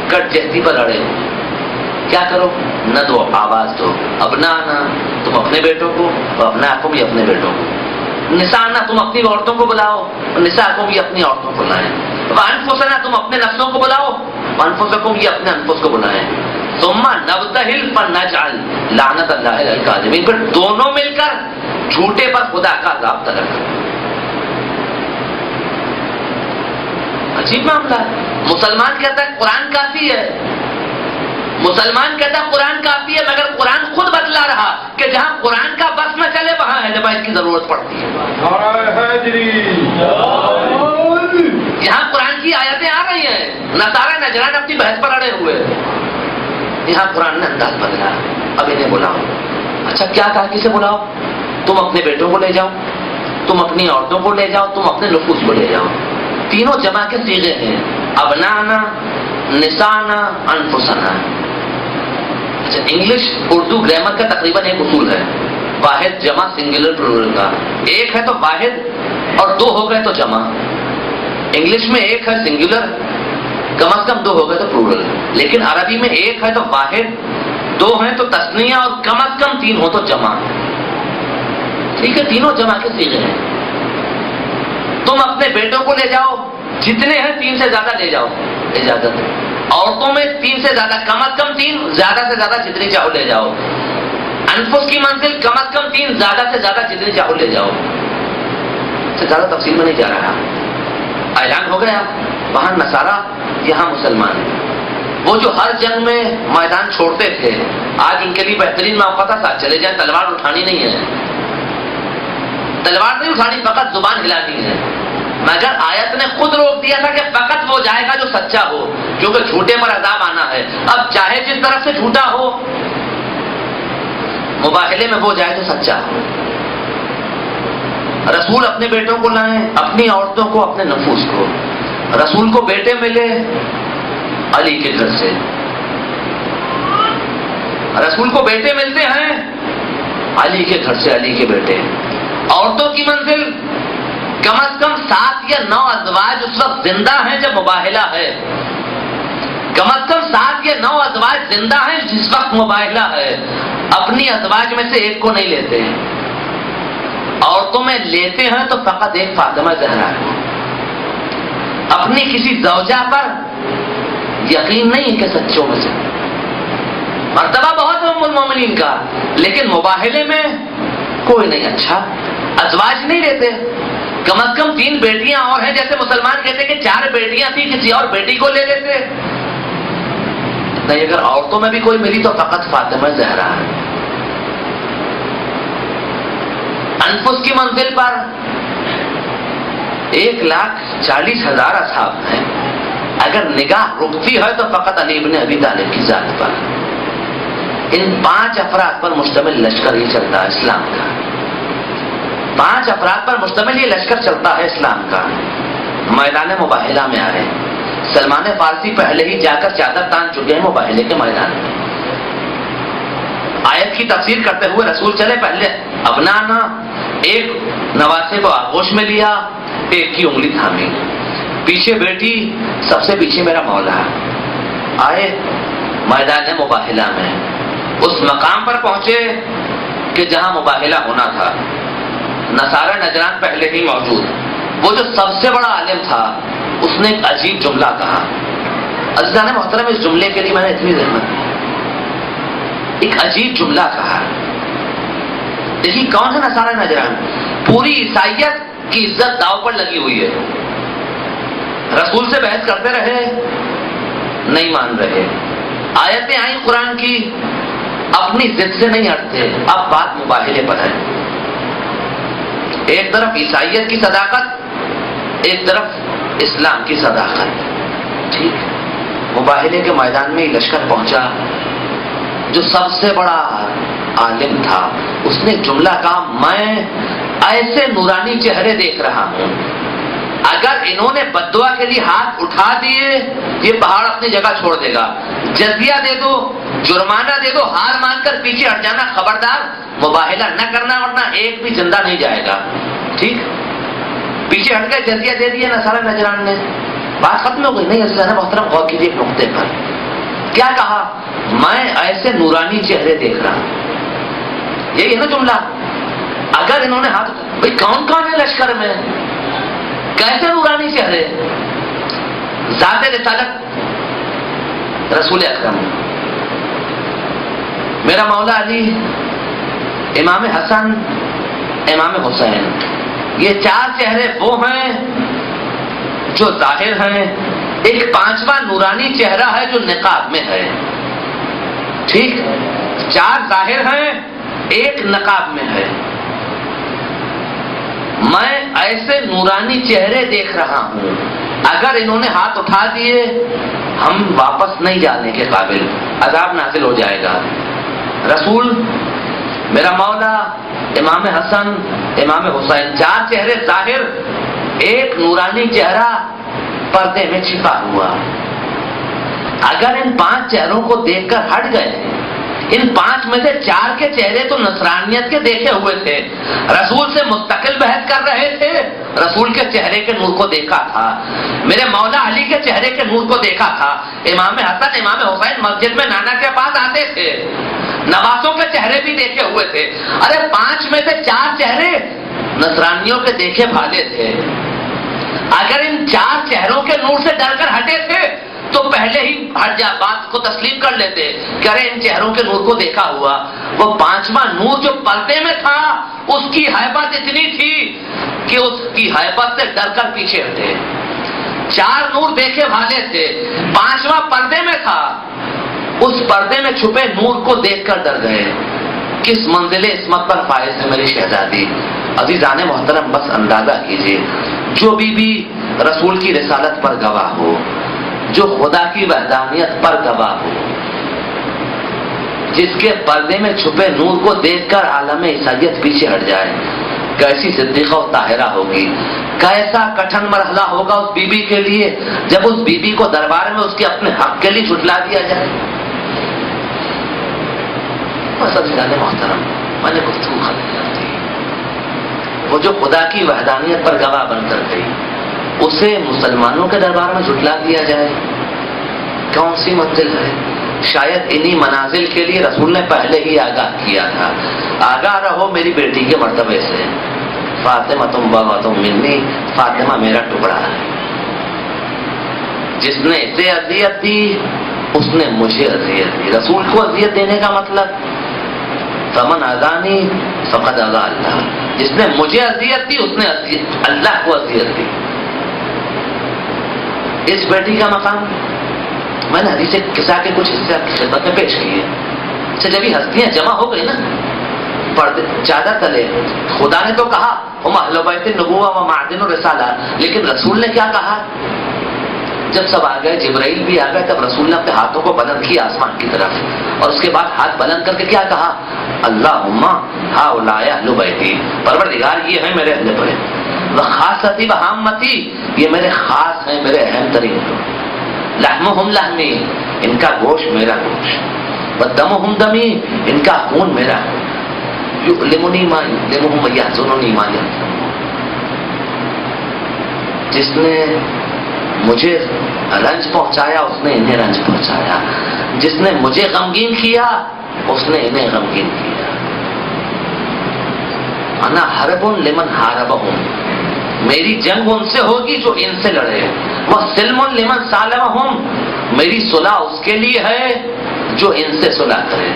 S1: کٹ جہتی پر اڑے ہو، کیا کرو؟ ندعو، آواز دو، ابنانا تم اپنے بیٹوں کو، وابناءکم یہ اپنے بیٹوں کو، نسانا تم اپنی عورتوں کو بلاؤ، نساءکم یہ اپنی عورتوں کو بلائیں، وانفسنا تم اپنے نفسوں کو بلاؤ، وانفسکم یہ اپنے انفس کو بلائیں. ثم نبتہل فنجعل لعنت اللہ علی الکاذبین. پھر دونوں مل کر جھوٹے پر خدا کا عذاب طلب کریں. عجیب معاملہ ہے. مسلمان کہتا ہے قرآن کافی ہے، مسلمان کہتا ہے قرآن کافی ہے، مگر قرآن خود بتلا رہا کہ جہاں قرآن کا بس نہ چلے وہاں اہل بیت کی ضرورت پڑتی ہے. یہاں قرآن کی آیتیں آ رہی ہیں، نصارہ نجران اپنی بحث پر اڑے ہوئے، یہاں قرآن نے انداز بدلا. اب انہیں بلاؤ. اچھا کیا کہا کسے بلاؤ؟ تم اپنے بیٹوں کو لے جاؤ، تم اپنی عورتوں کو لے جاؤ، تم اپنے نفوس کو لے جاؤ. تینوں جمع کے صیغے ہیں، ابنانا، نسانا، انفسنا. اچھا انگلش اردو گرامر کا تقریباً ایک اصول ہے، واحد جمع سنگولر پلورل کا. ایک ہے تو واحد اور دو ہو گئے تو جمع. انگلش میں ایک ہے سنگولر، کم از کم دو ہو گئے تو پلورل. لیکن عربی میں ایک ہے تو واحد، دو ہیں تو تثنیہ اور کم از کم تین ہو تو جمع. ٹھیک ہے، تینوں جمع کے صیغے ہیں. تم اپنے بیٹوں کو لے جاؤ، جتنے ہیں 3 سے زیادہ لے جاؤ، اجازت ہے. عورتوں میں 3 سے زیادہ، کم از کم 3، زیادہ سے زیادہ جتنی چاہو لے جاؤ. انفس کی منزل کم از کم 3، زیادہ سے زیادہ جتنی چاہو لے جاؤ. اس سے زیادہ تفصیل میں نہیں جا رہا. اعلان ہو گیا، وہاں نصارہ یہاں مسلمان. وہ جو ہر جنگ میں میدان چھوڑتے تھے، آج ان کے لیے بہترین موقع تھا، ساتھ چلے جائیں. تلوار اٹھانی نہیں ہے، تلوار نہیں اٹھانی، فقط زبان ہلانی ہے. مگر آیت نے خود روک دیا تھا کہ فقط وہ جائے گا جو سچا ہو، کیونکہ جھوٹے پر عذاب آنا ہے. اب چاہے جس طرف سے جھوٹا ہو، مباہلے میں وہ جائے جو سچا ہو. رسول اپنے بیٹوں کو لائیں، اپنی عورتوں کو، اپنے نفوس کو. رسول کو بیٹے ملے علی کے گھر سے، رسول کو بیٹے ملتے ہیں علی کے گھر سے، علی کے بیٹے. عورتوں کی منزل کم از کم 7 یا 9 ازواج اس وقت زندہ ہیں جب مباہلہ ہے. کم از کم 7 یا 9 ازواج زندہ ہیں جس وقت مباہلہ ہے. اپنی ازواج میں سے ایک کو نہیں لیتے ہیں. عورتوں میں لیتے ہیں تو فقط ایک فاطمہ زہرا ہے. اپنی کسی زوجہ پر یقین نہیں ہے کہ سچوں میں سے. مرتبہ بہت ہے ام المومنین کا، لیکن مباہلے میں کوئی نہیں اچھا. ازواج نہیں لیتے. کم از کم 3 بیٹیاں اور ہیں، جیسے مسلمان کہتے کہ 4 بیٹیاں تھی کسی اور بیٹی کو لے لیتے. نہیں، اگر عورتوں میں بھی کوئی ملی تو فقط فاطمہ زہرا ہے. انفس کی منزل پر 1,40,000 اصحاب ہیں. اگر نگاہ رکتی ہے تو فقط علی ابن ابی طالب کی ذات پر. ان 5 افراد پر مشتمل لشکر یہ چلتا ہے اسلام کا. 5 افراد پر مشتمل یہ لشکر چلتا ہے اسلام کا. میدان مباہلہ میں آ رہے ہیں. سلمان فارسی پہلے ہی جا کر چادر تان چکے ہیں مباہلے کے میدان میں. آیت کی تفسیر کرتے ہوئے رسول چلے. پہلے اپنا آنا، ایک نواسے کو آغوش میں لیا، ایک کی انگلی تھامی، پیچھے بیٹی، سب سے پیچھے میرا مولا. آئے میدان مباہلہ میں، اس مقام پر پہنچے کہ جہاں مباہلہ ہونا تھا. نصارہ نجران پہلے ہی موجود. وہ جو سب سے بڑا عالم تھا اس نے ایک عجیب جملہ کہا. عزیزان محترم، اس جملے کے لیے میں نے اتنی زحمت دی. ایک عجیب جملہ کہا. دیکھیے کون ہے نصارہ نجران؟ پوری عیسائیت کی عزت داؤ پر لگی ہوئی ہے. رسول سے بحث کرتے رہے، نہیں مان رہے. آیتیں آئیں قرآن کی، اپنی ضد سے نہیں ہٹتے. اب بات مباہلے پر ہے. ایک طرف عیسائیت کی صداقت، ایک طرف اسلام کی صداقت. ٹھیک، مباہلے کے میدان میں لشکر پہنچا. جو سب سے بڑا عالم تھا اس نے جملہ کہا، میں ایسے نورانی چہرے دیکھ رہا ہوں، اگر انہوں نے بددعا کے لیے ہاتھ اٹھا دیے یہ پہاڑ اپنی جگہ چھوڑ دے گا. جزیہ دے دو، جرمانہ دے دو، ہار مان کر پیچھے ہٹ جانا. خبردار مباہلہ نہ کرنا ورنہ ایک بھی زندہ نہیں جائے گا. ٹھیک، پیچھے ہٹ گئے، جزیہ دے دیا نصارہ نجران نے. بات ختم ہو گئی. نہیں عزیزان محترم، غور کیجیے ایک نقطے پر. کیا کہا؟ میں ایسے نورانی چہرے دیکھ رہا ہوں. یہی ہے نا جملہ. اگر انہوں نے ہاتھ، بھائی کون کون ہے لشکر میں؟ کیسے نورانی چہرے؟ ذات رسالت رسول اکرم، میرا مولا علی، امام حسن، امام حسین. یہ 4 چہرے وہ ہیں جو ظاہر ہیں. ایک 5واں نورانی چہرہ ہے جو نقاب میں ہے. ٹھیک، 4 ظاہر ہیں، ایک نقاب میں ہے. میں ایسے نورانی چہرے دیکھ رہا ہوں، اگر انہوں نے ہاتھ اٹھا دیے ہم واپس نہیں جانے کے قابل، عذاب نازل ہو جائے گا. رسول، میرا مولا، امام حسن، امام حسین، 4 چہرے ظاہر، ایک نورانی چہرہ پردے میں چھپا ہوا. اگر ان 5 چہروں کو دیکھ کر ہٹ گئے، ان 5 میں سے 4 کے چہرے تو نصرانیت کے دیکھے ہوئے تھے، رسول سے مستقل بحث کر رہے تھے، رسول کے چہرے کے نور کو دیکھا تھا، میرے مولا علی کے چہرے کے نور کو دیکھا تھا. امام حسن، امام حسین مسجد میں نانا کے پاس آتے تھے، نواسوں کے چہرے بھی دیکھے ہوئے تھے. ارے 5 میں سے 4 چہرے نصرانیوں کے دیکھے بھالے تھے. اگر ان 4 چہروں کے نور سے ڈر کر ہٹے تھے تو پہلے ہی ہٹ جا، بات کو تسلیم کر لیتے کہ ارے ان چہروں کے نور کو دیکھا ہوا. وہ 5واں نور جو پردے میں تھا اس کی ہیبت اتنی تھی کہ اس کی ہیبت سے ڈر کر پیچھے ہٹے. 4 نور دیکھے بھالے تھے، 5واں پردے میں تھا، اس پردے میں چھپے نور کو دیکھ کر ڈر گئے. کس منزل عصمت پر فائز ہے میری شہزادی. عزیزان محترم، بس اندازہ کیجئے، جو بی رسول کی رسالت پر گواہ ہو، جو خدا کی وحدانیت پر گواہ ہو، جس کے پردے میں چھپے نور کو دیکھ کر عالم عیسائیت پیچھے ہٹ جائے. کیسی صدیقہ و طاہرہ ہوگی, کیسا کٹھن مرحلہ ہوگا اس بی بی کے لیے جب اس بی بی کو دربار میں اس کے اپنے حق کے لیے جھٹلا دیا جائے. محترم, میں نے گفتگو ختم کر دی. وہ جو خدا کی وحدانیت پر گواہ بن کر گئی, اسے مسلمانوں کے دربار میں جھٹلا دیا جائے, کون سی منزل ہے؟ شاید انہی منازل کے لیے رسول نے پہلے ہی آگاہ کیا تھا. آگاہ رہو میری بیٹی کے مرتبے سے. فاطمہ تم بابا تم منی, فاطمہ میرا ٹکڑا ہے. جس نے اسے اذیت دی اس نے مجھے اذیت دی. رسول کو اذیت دینے کا مطلب فمن اذانی فقد اذا اللہ. جس نے مجھے اذیت دی اس نے اللہ کو اذیت دی. اس بیٹی کا مقام میں نے حدیث قصہ کے کچھ حصے آپ کی خدمت میں پیش کیے. اچھا, جب یہ ہستیاں جمع ہو گئی نا پردے چادر تلے, خدا نے تو کہا ہم اہل بیت النبوہ و معدن الرسالہ, لیکن رسول نے کیا کہا؟ جب سب آ گئے, جبرائیل بھی آ گئے, تب رسول نے اپنے ہاتھوں کو بلند کیا آسمان کی طرف, اور اس کے بعد ہاتھ بلند کر کے کیا کہا؟ اللہم ہؤلاء اہل بیتی, پروردگار یہ ہیں میرے اہل بیت, وخاصتی وہامتی, یہ میرے خاص ہیں, میرے اہم ترین لوگ. لحمہم لحمی, ان کا گوشت میرا گوشت, ودمہم دمی, ان کا خون میرا خون. یؤلمنی ما یؤلمہم ویحزننی ما یحزنہم. جس نے مجھے رنج پہنچایا اس نے انہیں رنج پہنچایا. جس نے مجھے غمگین کیا اس نے انہیں غمگین کیا. انا حرب لمن حاربہم, میری جنگ ان سے ہوگی جو ان سے لڑے. وہ سلم لمن سالمہم, میری صلح اس کے لیے ہے جو ان سے صلح کرے.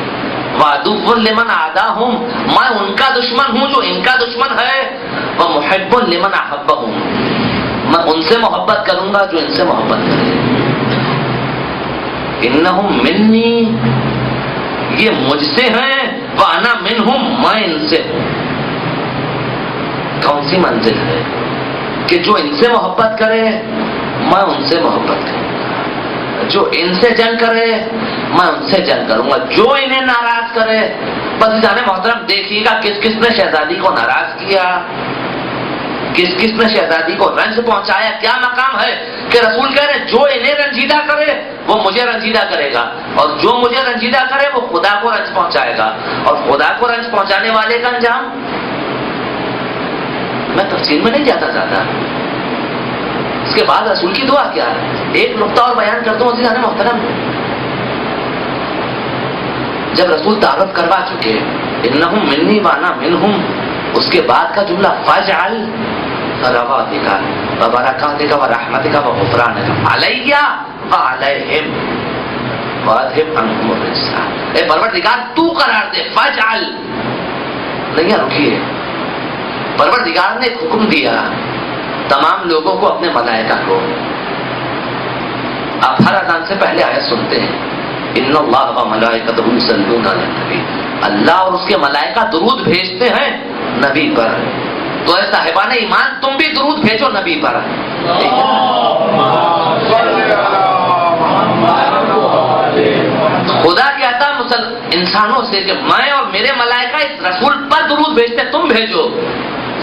S1: وعدو لمن عاداہم, میں ان کا دشمن ہوں جو ان کا دشمن ہے. ومحب لمن احبہم, میں ان سے محبت کروں گا جو ان سے محبت کرے. انہم منی, یہ مجھ سے ہیں, وانا منہم, میں ان سے ہوں. کون سی منزل ہے کہ جو ان سے محبت کرے میں ان سے محبت کروں گا, جو ان سے جنگ کرے میں ان سے جنگ کروں گا, جو انہیں ناراض کرے. بس جانے محترم دیکھیے گا کس کس نے شہزادی کو ناراض کیا, کس کس نے شہزادی کو رنج پہنچایا. کیا مقام ہے کہ رسول کہہ رہے جو انہیں رنجیدہ کرے وہ مجھے رنجیدہ کرے گا, اور جو مجھے رنجیدہ کرے وہ خدا کو رنج پہنچائے گا. اور خدا کو رنج پہنچانے والے کا انجام میں تفصیل میں نہیں جاتا زیادہ. اس کے بعد رسول کی دعا کیا ہے, ایک نقطہ اور بیان کرتا ہوں عزیزان محترم. جب رسول تعارف کروا چکے انہم منی وانا منہم, اس کے بعد کا جملہ فاجعل رواتک وبرکاتک ورحمتک وغفرانک علی وعلیہم واذھب عنہم الرجس. اے پروردگار تو قرار دے, فاجعل نہیں رکیے. پروردگار نے ایک حکم دیا تمام لوگوں کو, اپنے ملائکہ کو. آپ ہر اذان سے پہلے آیت سنتے ہیں ان اللہ و ملائکتہ یصلون علی النبی, اللہ اور اس کے ملائکہ درود بھیجتے ہیں نبی پر. تو اے صاحبان ایمان تم بھی درود بھیجو نبی پر. خدا کہتا انسانوں سے کہ میں اور میرے ملائکہ اس رسول پر درود بھیجتے ہیں, تم بھیجو.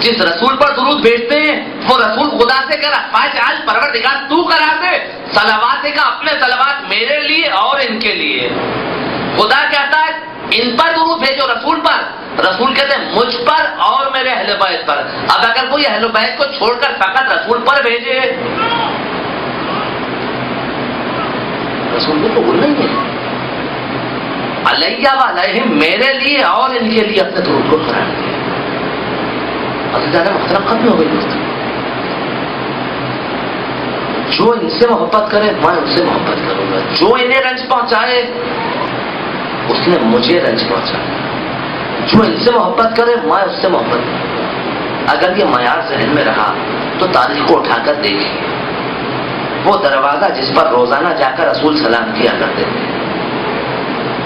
S1: جس رسول پر درود بھیجتے ہیں وہ رسول خدا سے کہہ رہا فاجعل, پروردگار تو کرا دے صلوات کا, اپنے صلوات میرے لیے اور ان کے لیے. خدا کہتا ہے ان پر درود بھیجو رسول پر, رسول کہتے ہیں مجھ پر اور میرے اہل بیت پر. اب اگر کوئی اہل بیت کو چھوڑ کر فقط رسول پر بھیجے, رسول کو قبول نہیں ہے. علیہ وعلیہم, میرے لیے اور ان کے لیے اپنے درود کو قرار دیا. محترم ختم ہو گئی دوستوں. جو ان سے محبت کرے میں ان سے محبت کروں گا, جو انہیں رنج پہنچائے اس نے مجھے رنج پہنچایا. جو ان سے محبت کرے میں اس سے محبت کروں. اگر یہ معیار ذہن میں رہا تو تاریخ کو اٹھا کر دیکھیے, وہ دروازہ جس پر روزانہ جا کر رسول سلام کیا کرتے تھے,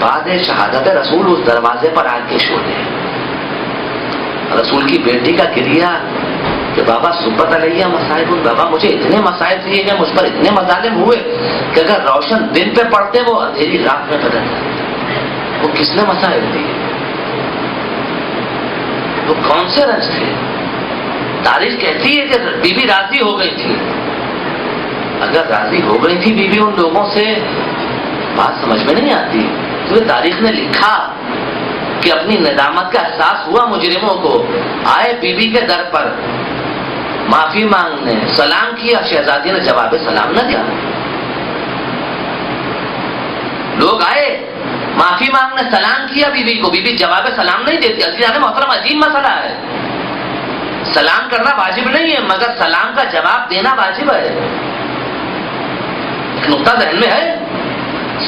S1: بعد شہادت رسول اس دروازے پر آ کے چھوڑے. رسول کی بیٹی کا گریا کہ بابا سبت علیہ مصائب, بابا مجھے اتنے مصائب دیے گئے, مجھ پر اتنے مظالم ہوئے کہ اگر روشن دن پہ پڑتے وہ اندھیری رات میں بدل جاتے. وہ کس نے مسائل دیے؟ وہ کون سے رنج تھے؟ تاریخ کہتی ہے کہ بی بی راضی ہو گئی تھی. اگر راضی ہو گئی تھی بی بی ان لوگوں سے، بات سمجھ میں نہیں آتی. تو تاریخ نے لکھا کہ اپنی ندامت کا احساس ہوا مجرموں کو، آئے بی بی کے در پر معافی مانگنے، سلام کیا، شہزادی نے جواب سلام نہ دیا. لوگ آئے معافی مانگنے، سلام کیا بی بی کو، بی بی جواب سلام نہیں دیتی. عزیزان محترم، عجیب مسئلہ ہے. سلام کرنا واجب نہیں ہے مگر سلام کا جواب دینا واجب ہے. ایک نقطہ ذہن میں ہے،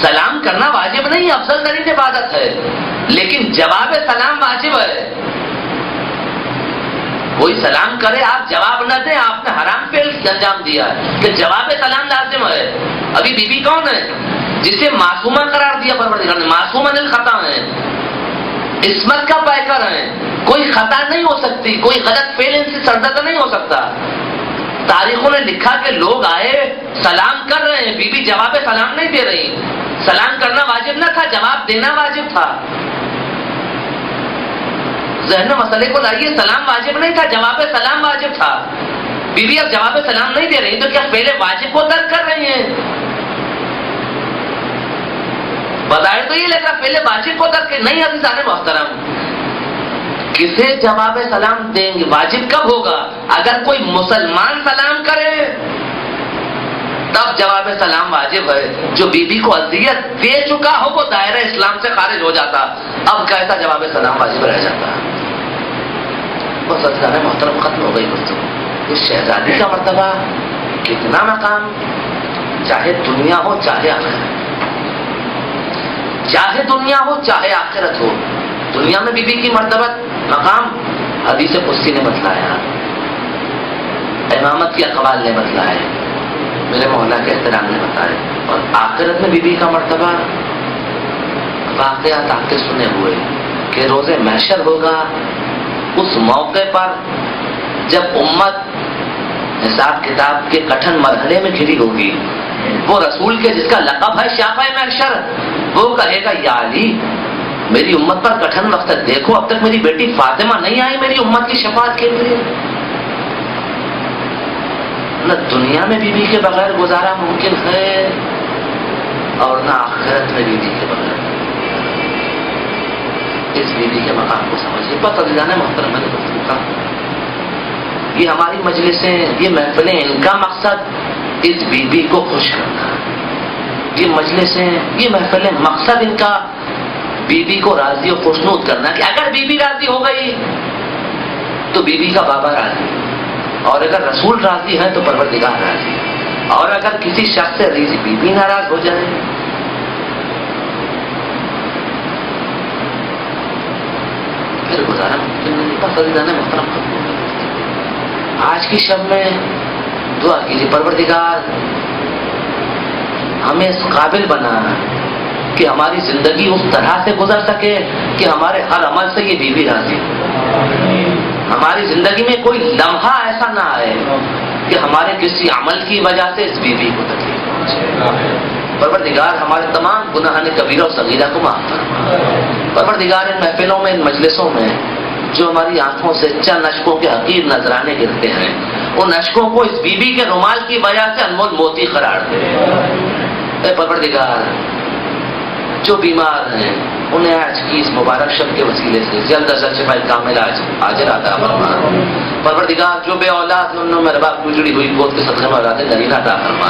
S1: سلام کرنا واجب نہیں، افضل ترین عبادت ہے، لیکن جواب سلام واجب ہے. کوئی سلام کرے آپ جواب نہ دیں، آپ نے حرام فعل انجام دیا ہے کہ جواب سلام لازم ہے. ابھی بی بی کون ہے؟ جسے معصومہ قرار دیا پروردگار نے، معصومہ الخطا ہے، عصمت کا پیکر ہے، کوئی خطا نہیں ہو سکتی، کوئی غلط فعل ان سے سرزدہ نہیں ہو سکتا. تاریخوں نے لکھا کہ لوگ آئے سلام کر رہے ہیں، بی بی جواب سلام نہیں دے رہی. سلام کرنا واجب نہ تھا، جواب دینا واجب تھا. ذہن میں مسئلے کو لائیے، سلام واجب نہیں تھا، جواب سلام واجب تھا. بی بی اب جواب سلام نہیں دے رہی تو کیا پہلے واجب کو ترک کر رہی ہیں؟ بظاہر تو یہ لگ رہا پہلے واجب کو ترک نہیں. عزیزان محترم، کسے جواب سلام دیں گے؟ واجب کب ہوگا؟ اگر کوئی مسلمان سلام کرے تب جواب سلام واجب ہے. جو بی بی کو اذیت دے چکا ہو وہ دائرہ اسلام سے خارج ہو جاتا، اب کہتا جواب سلام واجب رہ جاتا. بس عزیزان محترم، ختم ہو گئی گفتگو. اس شہزادی کا مرتبہ کتنا مقام، چاہے دنیا ہو چاہے آخرت، چاہے دنیا ہو چاہے آخرت ہو. دنیا میں بی بی کی مرتبہ مقام حدیث قدسی نے بتلایا، امامت کے اقوال نے بتلائے، میرے مولا کے احترام نے بتایا. اور آخرت میں بی بی کا مرتبہ واقعات آپ کے سنے ہوئے کہ روز محشر ہوگا. اس موقع پر جب امت حساب کتاب کے کٹھن مرحلے میں گھری ہوگی، وہ رسول کے جس کا لقب ہے شافع محشر، وہ کہے گا یا علی میری امت پر کٹھن وقت ہے، دیکھو اب تک میری بیٹی فاطمہ نہیں آئی میری امت کی شفاعت کے لیے. نہ دنیا میں بی بی کے بغیر گزارا ممکن ہے اور نہ آخرت میں بی بی کے بغیر. اس بی بی کے مقام کو سمجھیے. بس عزیزان محترم، میں نے گفتگو کا یہ ہماری مجلسیں، یہ محفلیں، ان کا مقصد اس بی بی کو خوش کرنا. یہ مجلسیں، یہ محفلیں، مقصد ان کا بی بی کو راضی و خوشنود کرنا کہ اگر بی بی راضی ہو گئی تو بی بی کا بابا راضی، اور اگر رسول راضی ہے تو پروردگار راضی، اور اگر کسی شخص سے بی بی ناراض ہو جائے پھر گزارا ممکن نہیں. بس عزیزان محترم، آج کی شب میں دعا کیجیے پروردگار ہمیں اس قابل بنا کہ ہماری زندگی اس طرح سے گزر سکے کہ ہمارے ہر عمل سے یہ بی بی راضی ہو. ہماری زندگی میں کوئی لمحہ ایسا نہ آئے کہ ہمارے کسی عمل کی وجہ سے اس بی بی کو تکلیف پہنچے. پروردگار ہمارے تمام گناہ کبیرہ و صغیرہ کو معاف فرما. پروردگار ان محفلوں میں، ان مجلسوں میں جو ہماری آنکھوں سے چند اشکوں کے حقیر نذرانے گرتے ہیں، ان اشکوں کو اس بی بی کے رومال کی وجہ سے انمول موتی قرار دے. اے پروردگار، جو بیمار ہیں انہیں آج کی اس مبارک شب کے وسیلے سے جلد از جلد شفاء کامل عاجل عطا فرما. پروردگار جو بے اولاد انہوں میں رباب کو جڑی ہوئی گود کے صدقے میں اولاد نرینہ عطا فرما.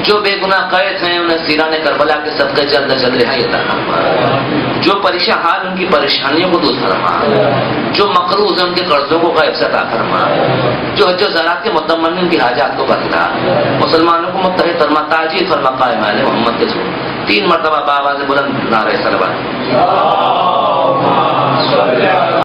S1: جو بے گناہ قید ہیں انہیں سیران کربلا کے صدقے جلد از جلد رہائی عطا فرما. جو پریشان حال ان کی پریشانیوں کو دور فرما. جو مقروض ہیں ان کے قرضوں کو غیب سے عطا فرما. جو حج و زراعت کے متمنین کی حاجات کو بدلا. مسلمانوں کو متحد فرما، تاجید فرما، قائم آل محمد کے 3 مرتبہ بآواز بلند نعرہ صلوات.